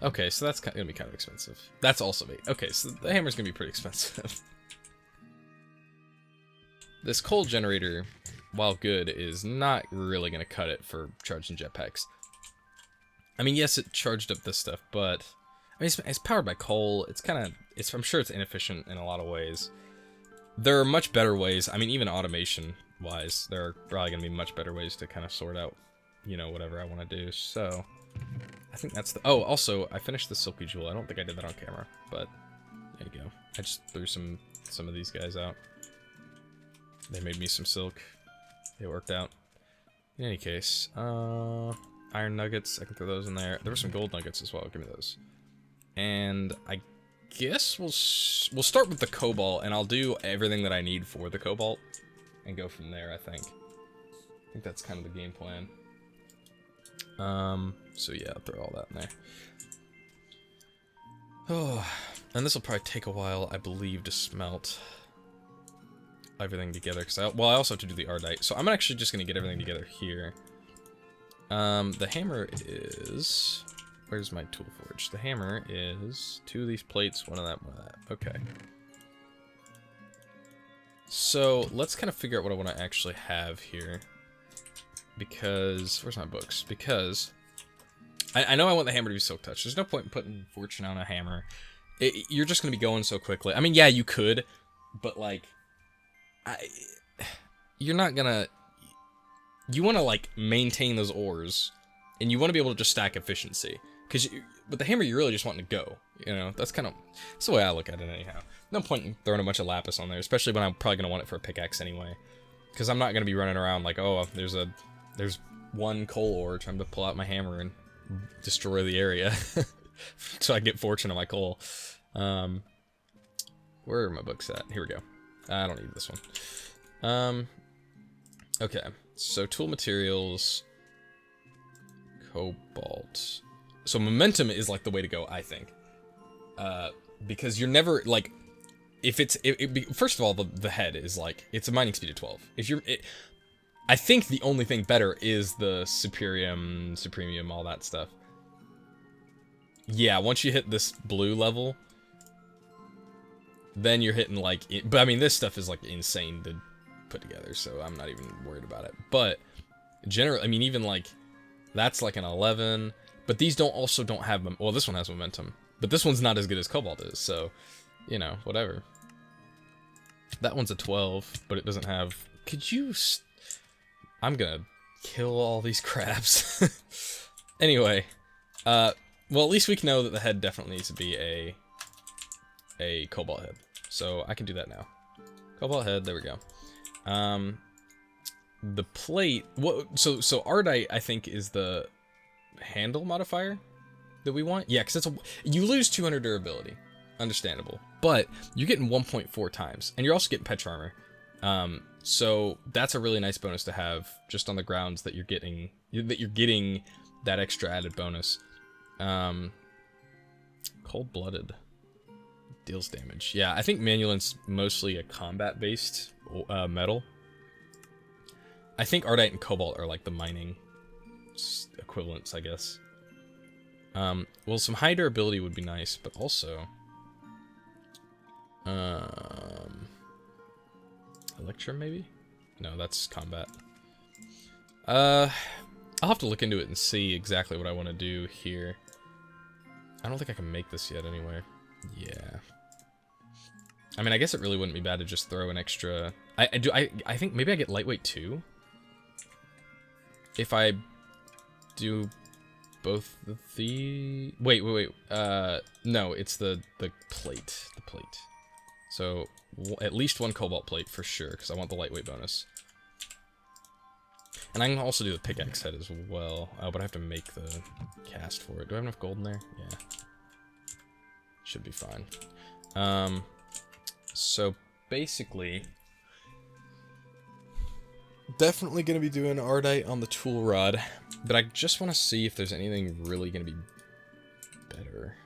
Okay, so that's gonna be kind of expensive. That's also 8. Okay, so the hammer's gonna be pretty expensive. This coal generator, while good, is not really gonna cut it for charging jetpacks. I mean, yes, it charged up this stuff, but I mean, it's powered by coal. I'm sure it's inefficient in a lot of ways. There are much better ways. I mean, even automation-wise, there are probably going to be much better ways to kind of sort out, you know, whatever I want to do. So, I think that's the... Oh, also, I finished the Silky Jewel. I don't think I did that on camera, but there you go. I just threw some of these guys out. They made me some silk. It worked out. In any case, iron nuggets, I can throw those in there. There were some gold nuggets as well. Give me those. And I guess we'll start with the cobalt, and I'll do everything that I need for the cobalt and go from there, I think. I think that's kind of the game plan. So yeah, I'll throw all that in there. Oh, and this will probably take a while, I believe, to smelt everything together, because I also have to do the ardite. So I'm actually just going to get everything together here. The hammer is... Where's my tool forge? The hammer is 2 of these plates, 1 of that, 1 of that. Okay. So let's kind of figure out what I want to actually have here. Because... Where's my books? Because... I know I want the hammer to be silk touch. There's no point in putting fortune on a hammer. You're just going to be going so quickly. I mean, yeah, you could. But, like... You're not gonna... You want to, like, maintain those ores. And you want to be able to just stack efficiency. Because with the hammer, you're really just wanting to go. You know, that's the way I look at it anyhow. No point in throwing a bunch of lapis on there, especially when I'm probably going to want it for a pickaxe anyway. Because I'm not going to be running around like, oh, there's 1 coal ore, trying to pull out my hammer and destroy the area. So I get fortune on my coal. Where are my books at? Here we go. I don't need this one. Okay, so tool materials... Cobalt. So momentum is like the way to go, I think. Because you're never like, if it's first of all, the head is like, it's a mining speed of 12. If you're, I think the only thing better is the supremium, all that stuff. Yeah, once you hit this blue level, then you're hitting like, but I mean, this stuff is like insane to put together, so I'm not even worried about it. But generally, I mean, even like. That's like an 11, but these don't have, well, this one has momentum, but this one's not as good as Cobalt is, so, you know, whatever. That one's a 12, but it doesn't have, I'm gonna kill all these crabs. Anyway, well, at least we can know that the head definitely needs to be a Cobalt head, so I can do that now. Cobalt head, there we go. The plate, so Ardite, I think, is the handle modifier that we want. Yeah, because you lose 200 durability, understandable, but you're getting 1.4 times, and you're also getting Petra armor. So that's a really nice bonus to have, just on the grounds that you're getting that extra added bonus. Cold-blooded. Deals damage. Yeah, I think Manulant's mostly a combat-based metal. I think Ardite and Cobalt are like the mining equivalents, I guess. Well, some high durability would be nice, but also... Electrum, maybe? No, that's combat. I'll have to look into it and see exactly what I want to do here. I don't think I can make this yet anyway. Yeah. I mean, I guess it really wouldn't be bad to just throw an extra... I think maybe I get lightweight too? If I do both the... Wait. No, it's the plate. The plate. So, at least one cobalt plate for sure, because I want the lightweight bonus. And I can also do the pickaxe head as well. Oh, but I have to make the cast for it. Do I have enough gold in there? Yeah. Should be fine. So, basically... Definitely going to be doing Ardite on the tool rod, but I just want to see if there's anything really going to be better.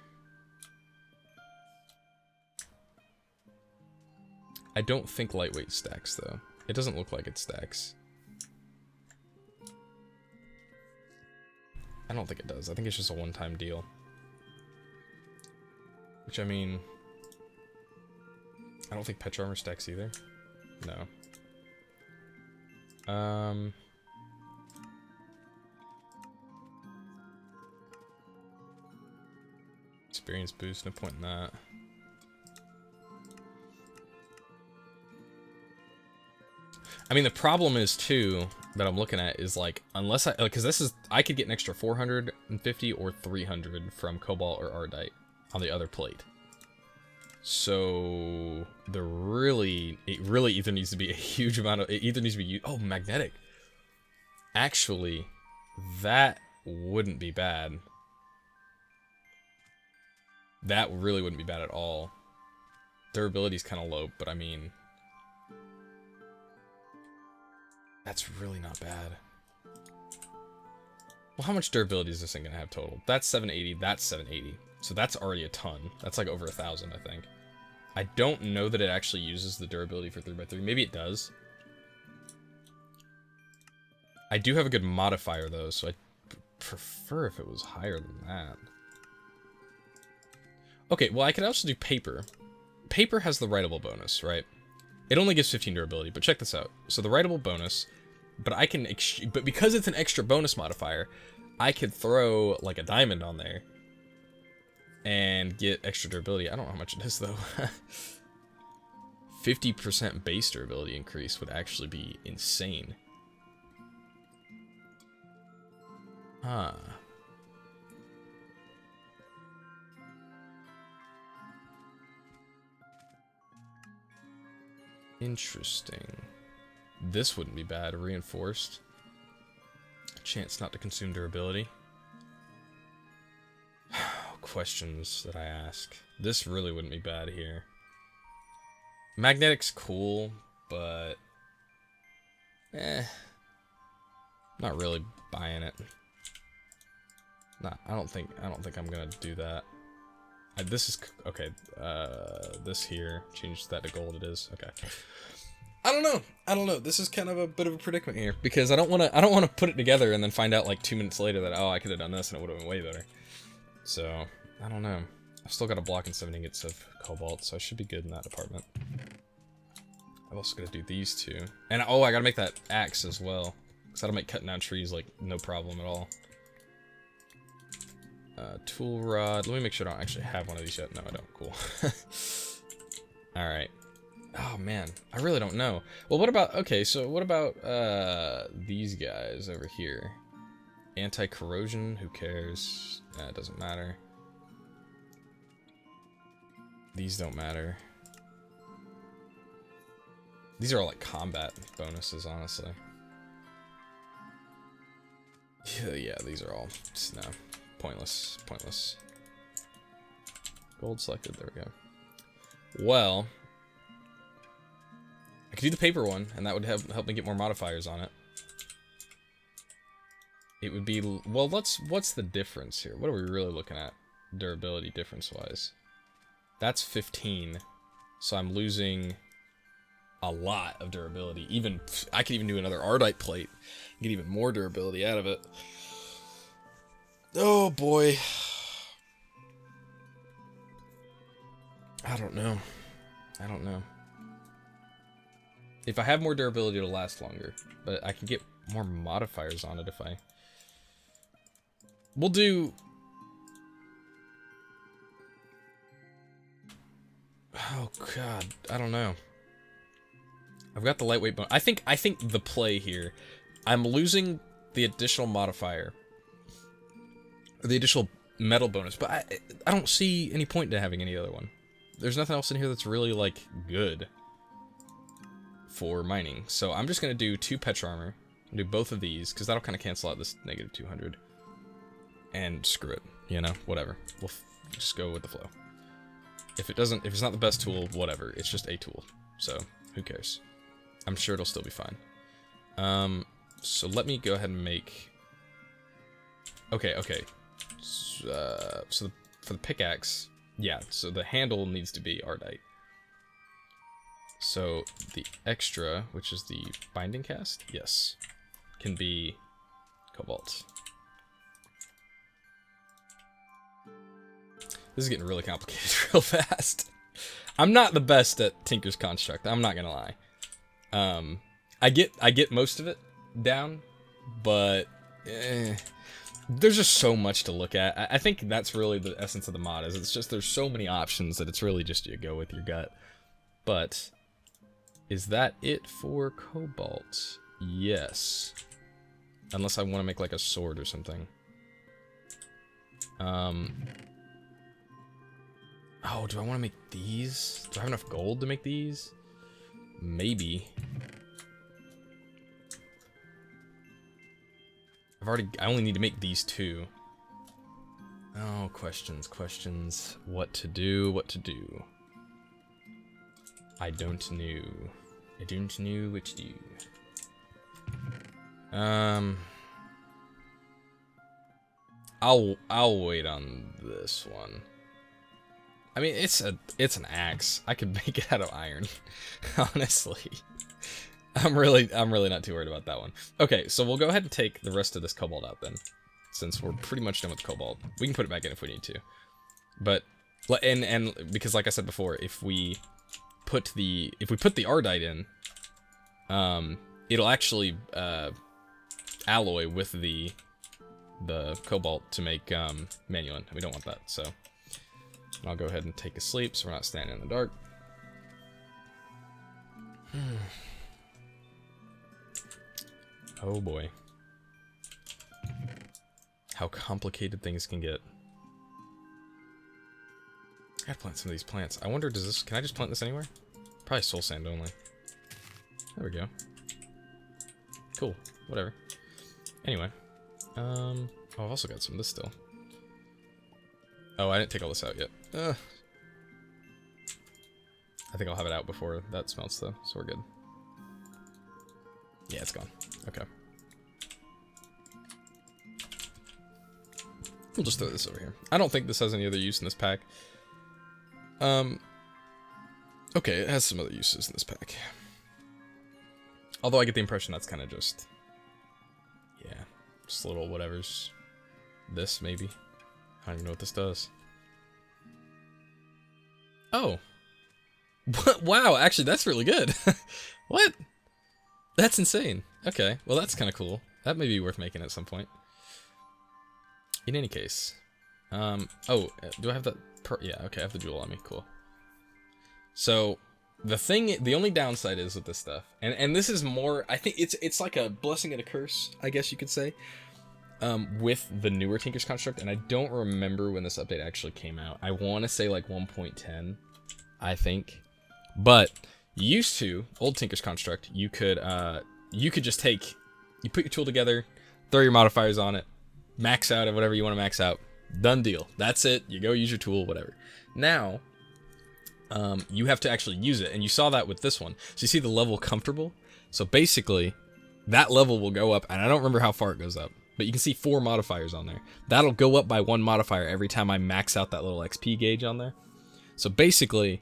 I don't think lightweight stacks, though. It doesn't look like it stacks. I don't think it does. I think it's just a one-time deal. Which, I mean... I don't think Petra Armor stacks either. No. Experience boost, no point in that. I mean, the problem is, too, that I'm looking at is, like, unless I... Because this is... I could get an extra 450 or 300 from Cobalt or Ardite on the other plate. So... It really either needs to be a huge amount of... It either needs to be... Oh, magnetic. Actually, that wouldn't be bad. That really wouldn't be bad at all. Durability's kind of low, but I mean... That's really not bad. Well, how much durability is this thing gonna have total? That's 780, that's 780. So that's already a ton. That's like over 1,000, I think. I don't know that it actually uses the durability for 3x3. Maybe it does. I do have a good modifier, though, so I'd prefer if it was higher than that. Okay, well, I could also do paper. Paper has the writable bonus, right? It only gives 15 durability, but check this out. So the writable bonus, but I can, but because it's an extra bonus modifier, I could throw like a diamond on there and get extra durability. I don't know how much it is though. 50% base durability increase would actually be insane. Huh. Interesting. This wouldn't be bad. Reinforced. Chance not to consume durability. Questions that I ask. This really wouldn't be bad here. Magnetic's cool, but... Not really buying it. Nah, I don't think I'm gonna do that. This is okay. This here, change that to gold. It is okay. I don't know. This is kind of a bit of a predicament here because I don't want to put it together and then find out like 2 minutes later that oh I could have done this and it would have been way better. So I don't know. I've still got a block and 7 ingots of cobalt, so I should be good in that department. I'm also gonna do these two, and oh I gotta make that axe as well because that'll make cutting down trees like no problem at all. Tool rod. Let me make sure I don't actually have one of these yet. No, I don't. Cool. Alright. Oh, man. I really don't know. Well, what about... Okay, so what about these guys over here? Anti-corrosion? Who cares? It doesn't matter. These don't matter. These are all like combat bonuses, honestly. Yeah, these are all... No. Pointless. Pointless. Gold selected. There we go. Well, I could do the paper one, and that would help me get more modifiers on it. It would be... Well, what's the difference here? What are we really looking at durability difference-wise? That's 15. So I'm losing a lot of durability. Even I could even do another Ardite plate, get even more durability out of it. Oh boy. I don't know. If I have more durability, it'll last longer. But I can get more modifiers on it if I... We'll do... Oh god, I don't know. I've got the lightweight bone. I think the play here, I'm losing the additional modifier, or the additional metal bonus, but I don't see any point to having any other one. There's nothing else in here that's really like good for mining. So I'm just gonna do 2 Petra armor, do both of these because that'll kind of cancel out this negative 200. And screw it, you know, whatever. We'll just go with the flow. If it's not the best tool, whatever. It's just a tool, so who cares? I'm sure it'll still be fine. So let me go ahead and make... Okay. So for the pickaxe, yeah, so the handle needs to be Ardite. So the extra, which is the binding cast, yes, can be cobalt. This is getting really complicated real fast. I'm not the best at Tinker's Construct, I'm not gonna lie. I get most of it down, but there's just so much to look at. I think that's really the essence of the mod, is it's just there's so many options that it's really just you go with your gut. But is that it for cobalt? Yes. Unless I want to make like a sword or something. Oh, do I want to make these? Do I have enough gold to make these? Maybe. I only need to make these 2. Oh, questions. What to do? I don't know what to do. I'll wait on this one. I mean, it's an axe. I could make it out of iron, honestly. I'm really not too worried about that one. Okay, so we'll go ahead and take the rest of this cobalt out then, since we're pretty much done with the cobalt. We can put it back in if we need to, but and because like I said before, if we put the Ardite in, it'll actually alloy with the cobalt to make manual. We don't want that, so I'll go ahead and take a sleep so we're not standing in the dark. Oh boy. How complicated things can get. I gotta plant some of these plants. I wonder, can I just plant this anywhere? Probably soul sand only. There we go. Cool, whatever. Anyway. Oh, I've also got some of this still. Oh, I didn't take all this out yet. I think I'll have it out before that smelts though, so we're good. Yeah, it's gone. Okay. We'll just throw this over here. I don't think this has any other use in this pack. Okay, it has some other uses in this pack. Although I get the impression that's kind of just... Yeah, just little whatevers. This, maybe? I don't even know what this does. Oh. Wow, actually, that's really good. What? That's insane. Okay, well, that's kind of cool. That may be worth making at some point. In any case. Oh, do I have that? Yeah, okay, I have the jewel on me. Cool. So, the only downside is with this stuff, and this is more, I think it's like a blessing and a curse, I guess you could say, with the newer Tinker's Construct, and I don't remember when this update actually came out. I want to say like 1.10, I think. But used to, old Tinker's Construct, you could just you put your tool together, throw your modifiers on it, max out at whatever you want to max out, done deal. That's it, you go use your tool, whatever. Now, you have to actually use it, and you saw that with this one. So you see the level comfortable? So basically, that level will go up, and I don't remember how far it goes up, but you can see 4 modifiers on there. That'll go up by 1 modifier every time I max out that little XP gauge on there. So basically,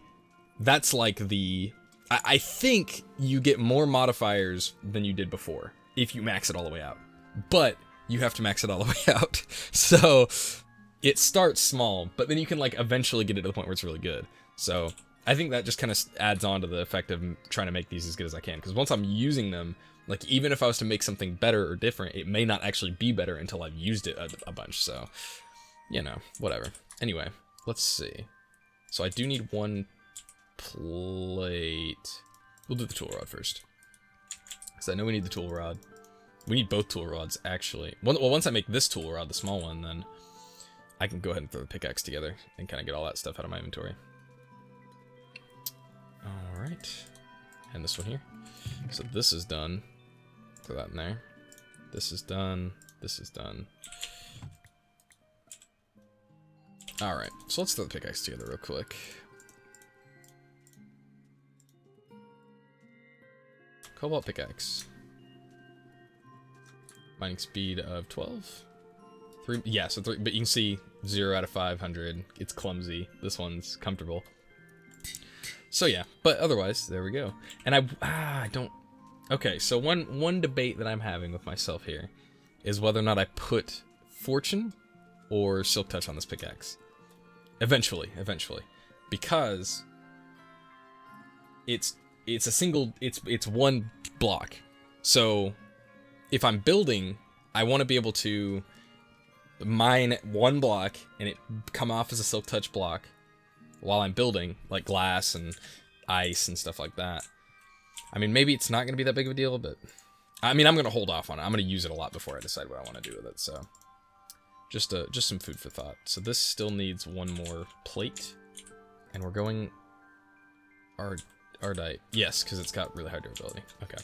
that's like the... I think you get more modifiers than you did before if you max it all the way out. But you have to max it all the way out. So it starts small, but then you can like eventually get it to the point where it's really good. So I think that just kind of adds on to the effect of trying to make these as good as I can. Because once I'm using them, like even if I was to make something better or different, it may not actually be better until I've used it a bunch. So, you know, whatever. Anyway, let's see. So I do need one plate. We'll do the tool rod first. Because I know we need the tool rod. We need both tool rods, actually. Well, once I make this tool rod, the small one, then I can go ahead and throw the pickaxe together and kind of get all that stuff out of my inventory. Alright. And this one here. So this is done. Throw that in there. This is done. This is done. Alright, so let's throw the pickaxe together real quick. Cobalt pickaxe. Mining speed of 12. 3, yeah, so 3, but you can see 0 out of 500. It's clumsy. This one's comfortable. So yeah, but otherwise, there we go. And I don't... Okay, so one debate that I'm having with myself here is whether or not I put Fortune or Silk Touch on this pickaxe. Eventually. Because it's a single... It's one block. So if I'm building, I want to be able to mine one block and it come off as a Silk Touch block while I'm building, like glass and ice and stuff like that. I mean, maybe it's not going to be that big of a deal, but I mean, I'm going to hold off on it. I'm going to use it a lot before I decide what I want to do with it. So just some food for thought. So this still needs one more plate, and we're going Ardite. Yes, because it's got really high durability. Okay.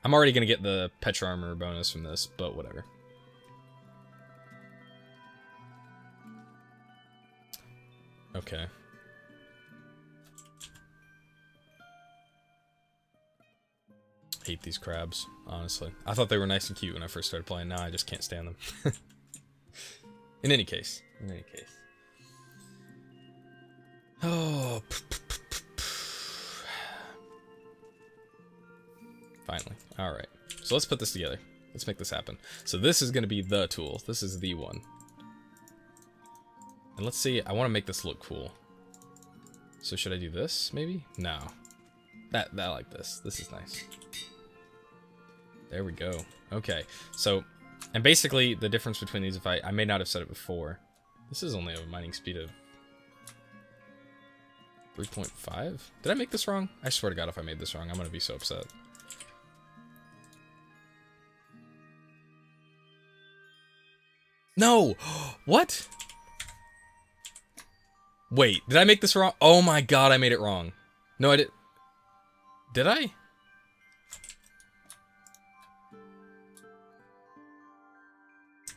I'm already going to get the Petra Armor bonus from this, but whatever. Okay. Hate these crabs, honestly. I thought they were nice and cute when I first started playing. Now I just can't stand them. In any case. Oh. Finally. Alright. So let's put this together. Let's make this happen. So this is going to be the tool. This is the one. And let's see. I want to make this look cool. So should I do this, maybe? No. I like this. This is nice. There we go. Okay. So, and basically the difference between these, if I may not have said it before, this is only a mining speed of 3.5. Did I make this wrong? I swear to God, if I made this wrong, I'm going to be so upset. No! What? Wait, did I make this wrong? Oh my God, I made it wrong. No, I did. Did I?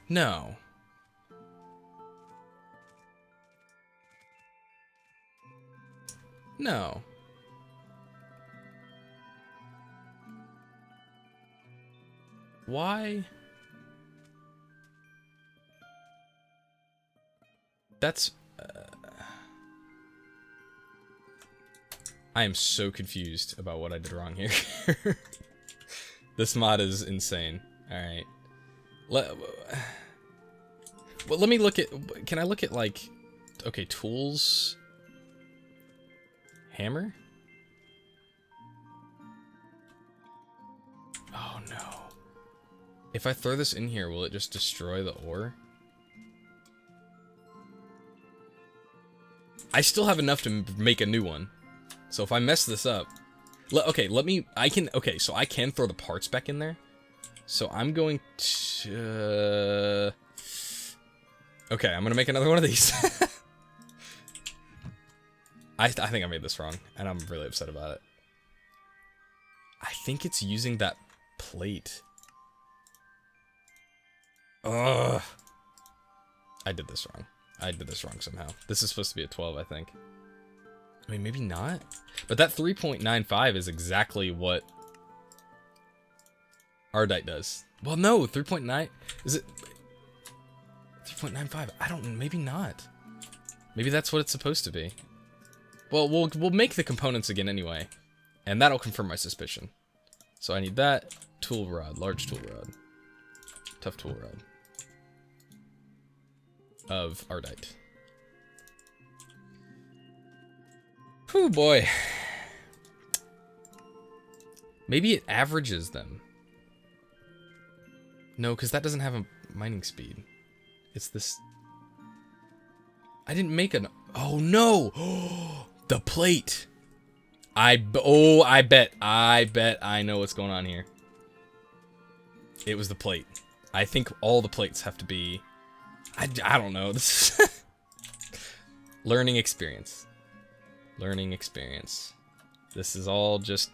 No. No. Why? That's... I am so confused about what I did wrong here. This mod is insane. Alright. Well, let me look at... Can I look at, like... Okay, tools... Hammer? Oh, no. If I throw this in here, will it just destroy the ore? I still have enough to make a new one. So if I mess this up... Okay, let me... Okay, so I can throw the parts back in there. So I'm going to... Okay, I'm going to make another one of these. I think I made this wrong, and I'm really upset about it. I think it's using that plate. Ugh. I did this wrong. I did this wrong somehow. This is supposed to be a 12, I think. I mean, maybe not. But that 3.95 is exactly what Ardite does. Well, no, 3.9... Is it... 3.95? I don't... Maybe not. Maybe that's what it's supposed to be. Well, we'll make the components again anyway, and that'll confirm my suspicion. So I need that tool rod, large tool rod, tough tool rod of Ardite. Whew, boy. Maybe it averages them. No, because that doesn't have a mining speed. It's this. I didn't make an. Oh no! The plate. I bet I know what's going on here. It was the plate. I think all the plates have to be. I don't know. This is learning experience. Learning experience. This is all just.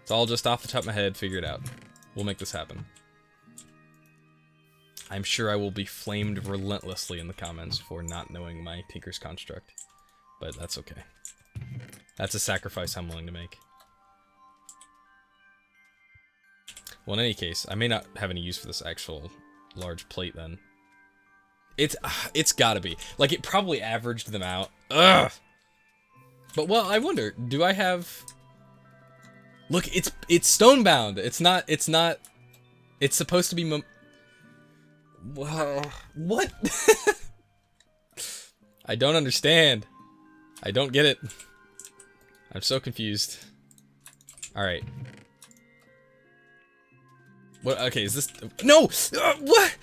It's all just off the top of my head. Figure it out. We'll make this happen. I'm sure I will be flamed relentlessly in the comments for not knowing my Tinker's construct. But that's okay. That's a sacrifice I'm willing to make. Well, in any case, I may not have any use for this actual large plate then. It's gotta be. Like, it probably averaged them out. Ugh! But, well, I wonder, do I have... Look, it's stone-bound. It's supposed to be... Wow. What? I don't understand. I don't get it. I'm so confused. Alright. What? Okay, is this... No! What?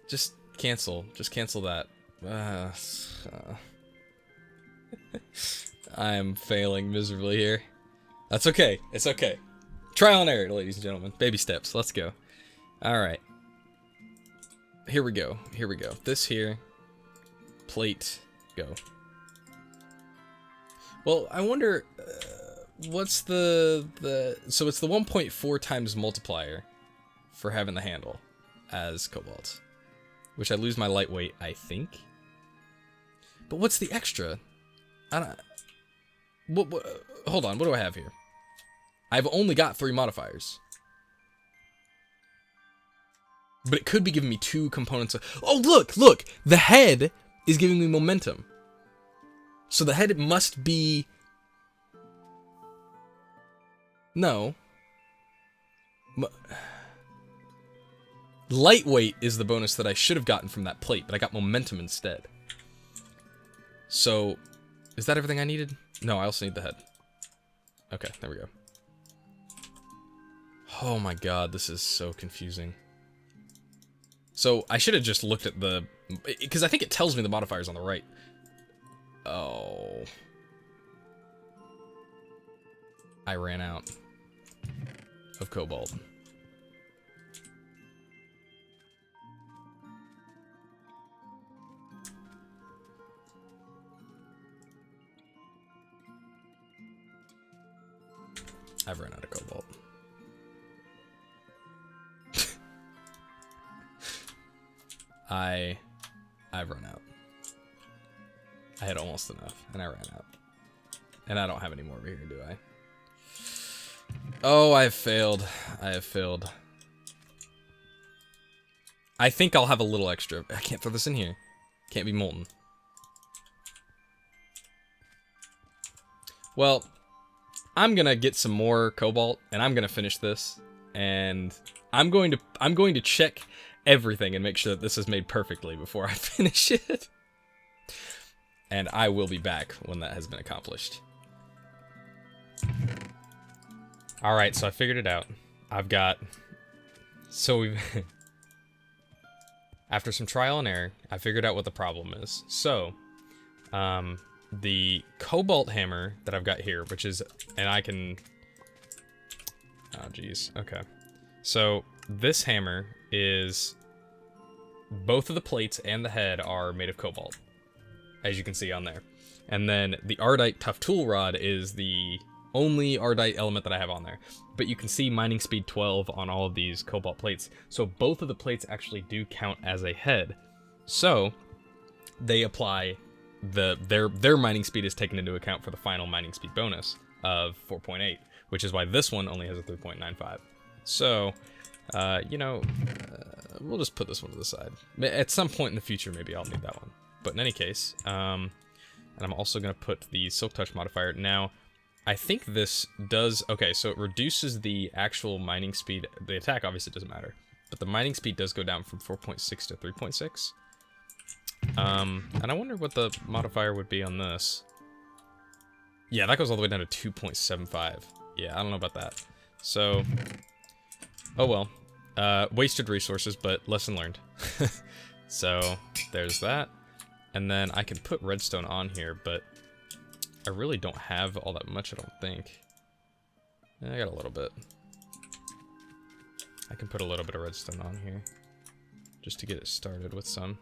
Just cancel. Just cancel that. I am failing miserably here. That's okay. It's okay. Trial and error, ladies and gentlemen. Baby steps. Let's go. Alright. Here we go. Here we go. This here. Plate. Go. Well, I wonder... what's the... So it's the 1.4 times multiplier for having the handle as cobalt. Which I lose my lightweight, I think. But what's the extra? I don't... Hold on, what do I have here? I've only got 3 modifiers. But it could be giving me 2 components of... Oh, look! Look! The head is giving me momentum. So the head must be... No. Lightweight is the bonus that I should have gotten from that plate, but I got momentum instead. So, is that everything I needed? No, I also need the head. Okay, there we go. Oh my god, this is so confusing. So, I should have just looked at the... Because I think it tells me the modifiers on the right. Oh. I ran out of cobalt. I've run out of cobalt. I've run out. I had almost enough, and I ran out. And I don't have any more over here, do I? Oh, I have failed. I have failed. I think I'll have a little extra. I can't throw this in here. Can't be molten. Well, I'm gonna get some more cobalt, and I'm gonna finish this. And I'm going to check everything and make sure that this is made perfectly before I finish it. And I will be back when that has been accomplished. Alright, so I figured it out. I've got... So we've... After some trial and error, I figured out what the problem is. So, the cobalt hammer that I've got here, which is... And I can... Oh, geez. Okay. So, this hammer is... Both of the plates and the head are made of cobalt, as you can see on there. And then the Ardite Tough Tool Rod is the only Ardite element that I have on there. But you can see mining speed 12 on all of these cobalt plates. So both of the plates actually do count as a head. So they apply their mining speed is taken into account for the final mining speed bonus of 4.8, which is why this one only has a 3.95. So, you know, we'll just put this one to the side. At some point in the future, maybe I'll need that one. But in any case, and I'm also going to put the Silk Touch modifier. Now, I think this does... Okay, so it reduces the actual mining speed. The attack obviously doesn't matter. But the mining speed does go down from 4.6 to 3.6. And I wonder what the modifier would be on this. Yeah, that goes all the way down to 2.75. Yeah, I don't know about that. So, oh well. Wasted resources, but lesson learned. So, there's that. And then I can put redstone on here, but I really don't have all that much, I don't think. I got a little bit. I can put a little bit of redstone on here, just to get it started with some.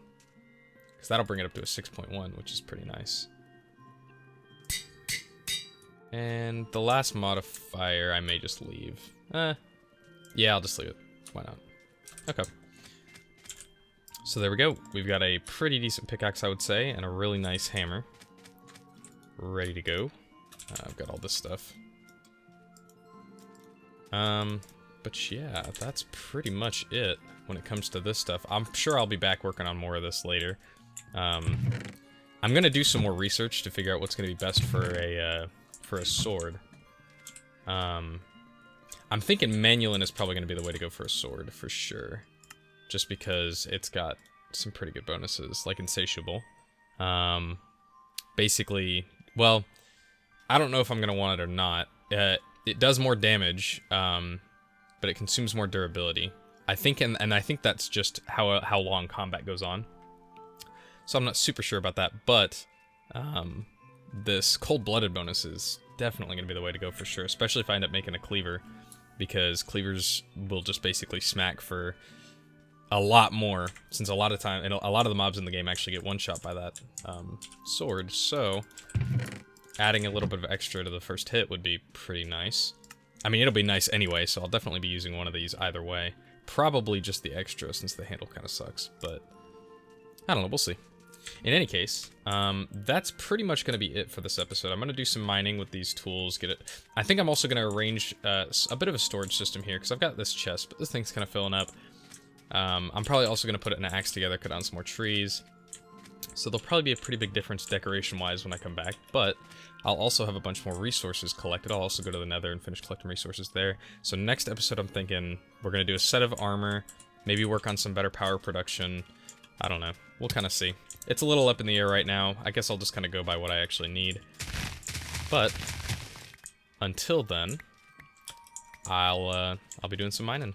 Because that'll bring it up to a 6.1, which is pretty nice. And the last modifier I may just leave. Yeah, I'll just leave it. Why not? Okay. So there we go. We've got a pretty decent pickaxe, I would say, and a really nice hammer. Ready to go. I've got all this stuff. But yeah, that's pretty much it when it comes to this stuff. I'm sure I'll be back working on more of this later. I'm gonna do some more research to figure out what's gonna be best for a sword. I'm thinking Manulin is probably gonna be the way to go for a sword, for sure. Just because it's got some pretty good bonuses, like Insatiable. Basically, well, I don't know if I'm gonna want it or not. It does more damage, but it consumes more durability. I think, and I think that's just how long combat goes on. So I'm not super sure about that, but this cold-blooded bonus is definitely gonna be the way to go for sure, especially if I end up making a cleaver, because cleavers will just basically smack for a lot more, since a lot of time, and a lot of the mobs in the game actually get one-shot by that sword, so adding a little bit of extra to the first hit would be pretty nice. I mean, it'll be nice anyway, so I'll definitely be using one of these either way. Probably just the extra, since the handle kind of sucks, but I don't know, we'll see. In any case, that's pretty much going to be it for this episode. I'm going to do some mining with these tools, get it... I think I'm also going to arrange a bit of a storage system here, because I've got this chest, but this thing's kind of filling up. I'm probably also going to put it in an axe together, cut down some more trees. So there'll probably be a pretty big difference decoration-wise when I come back, but I'll also have a bunch more resources collected. I'll also go to the Nether and finish collecting resources there. So next episode, I'm thinking we're going to do a set of armor, maybe work on some better power production. I don't know. We'll kind of see. It's a little up in the air right now. I guess I'll just kind of go by what I actually need. But until then, I'll be doing some mining.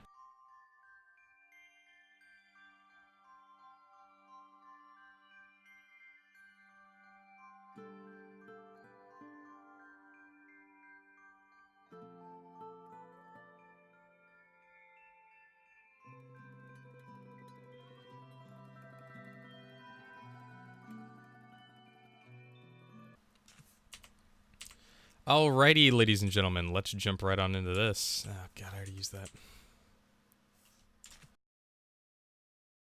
Alrighty, ladies and gentlemen, let's jump right on into this. Oh god, I already used that.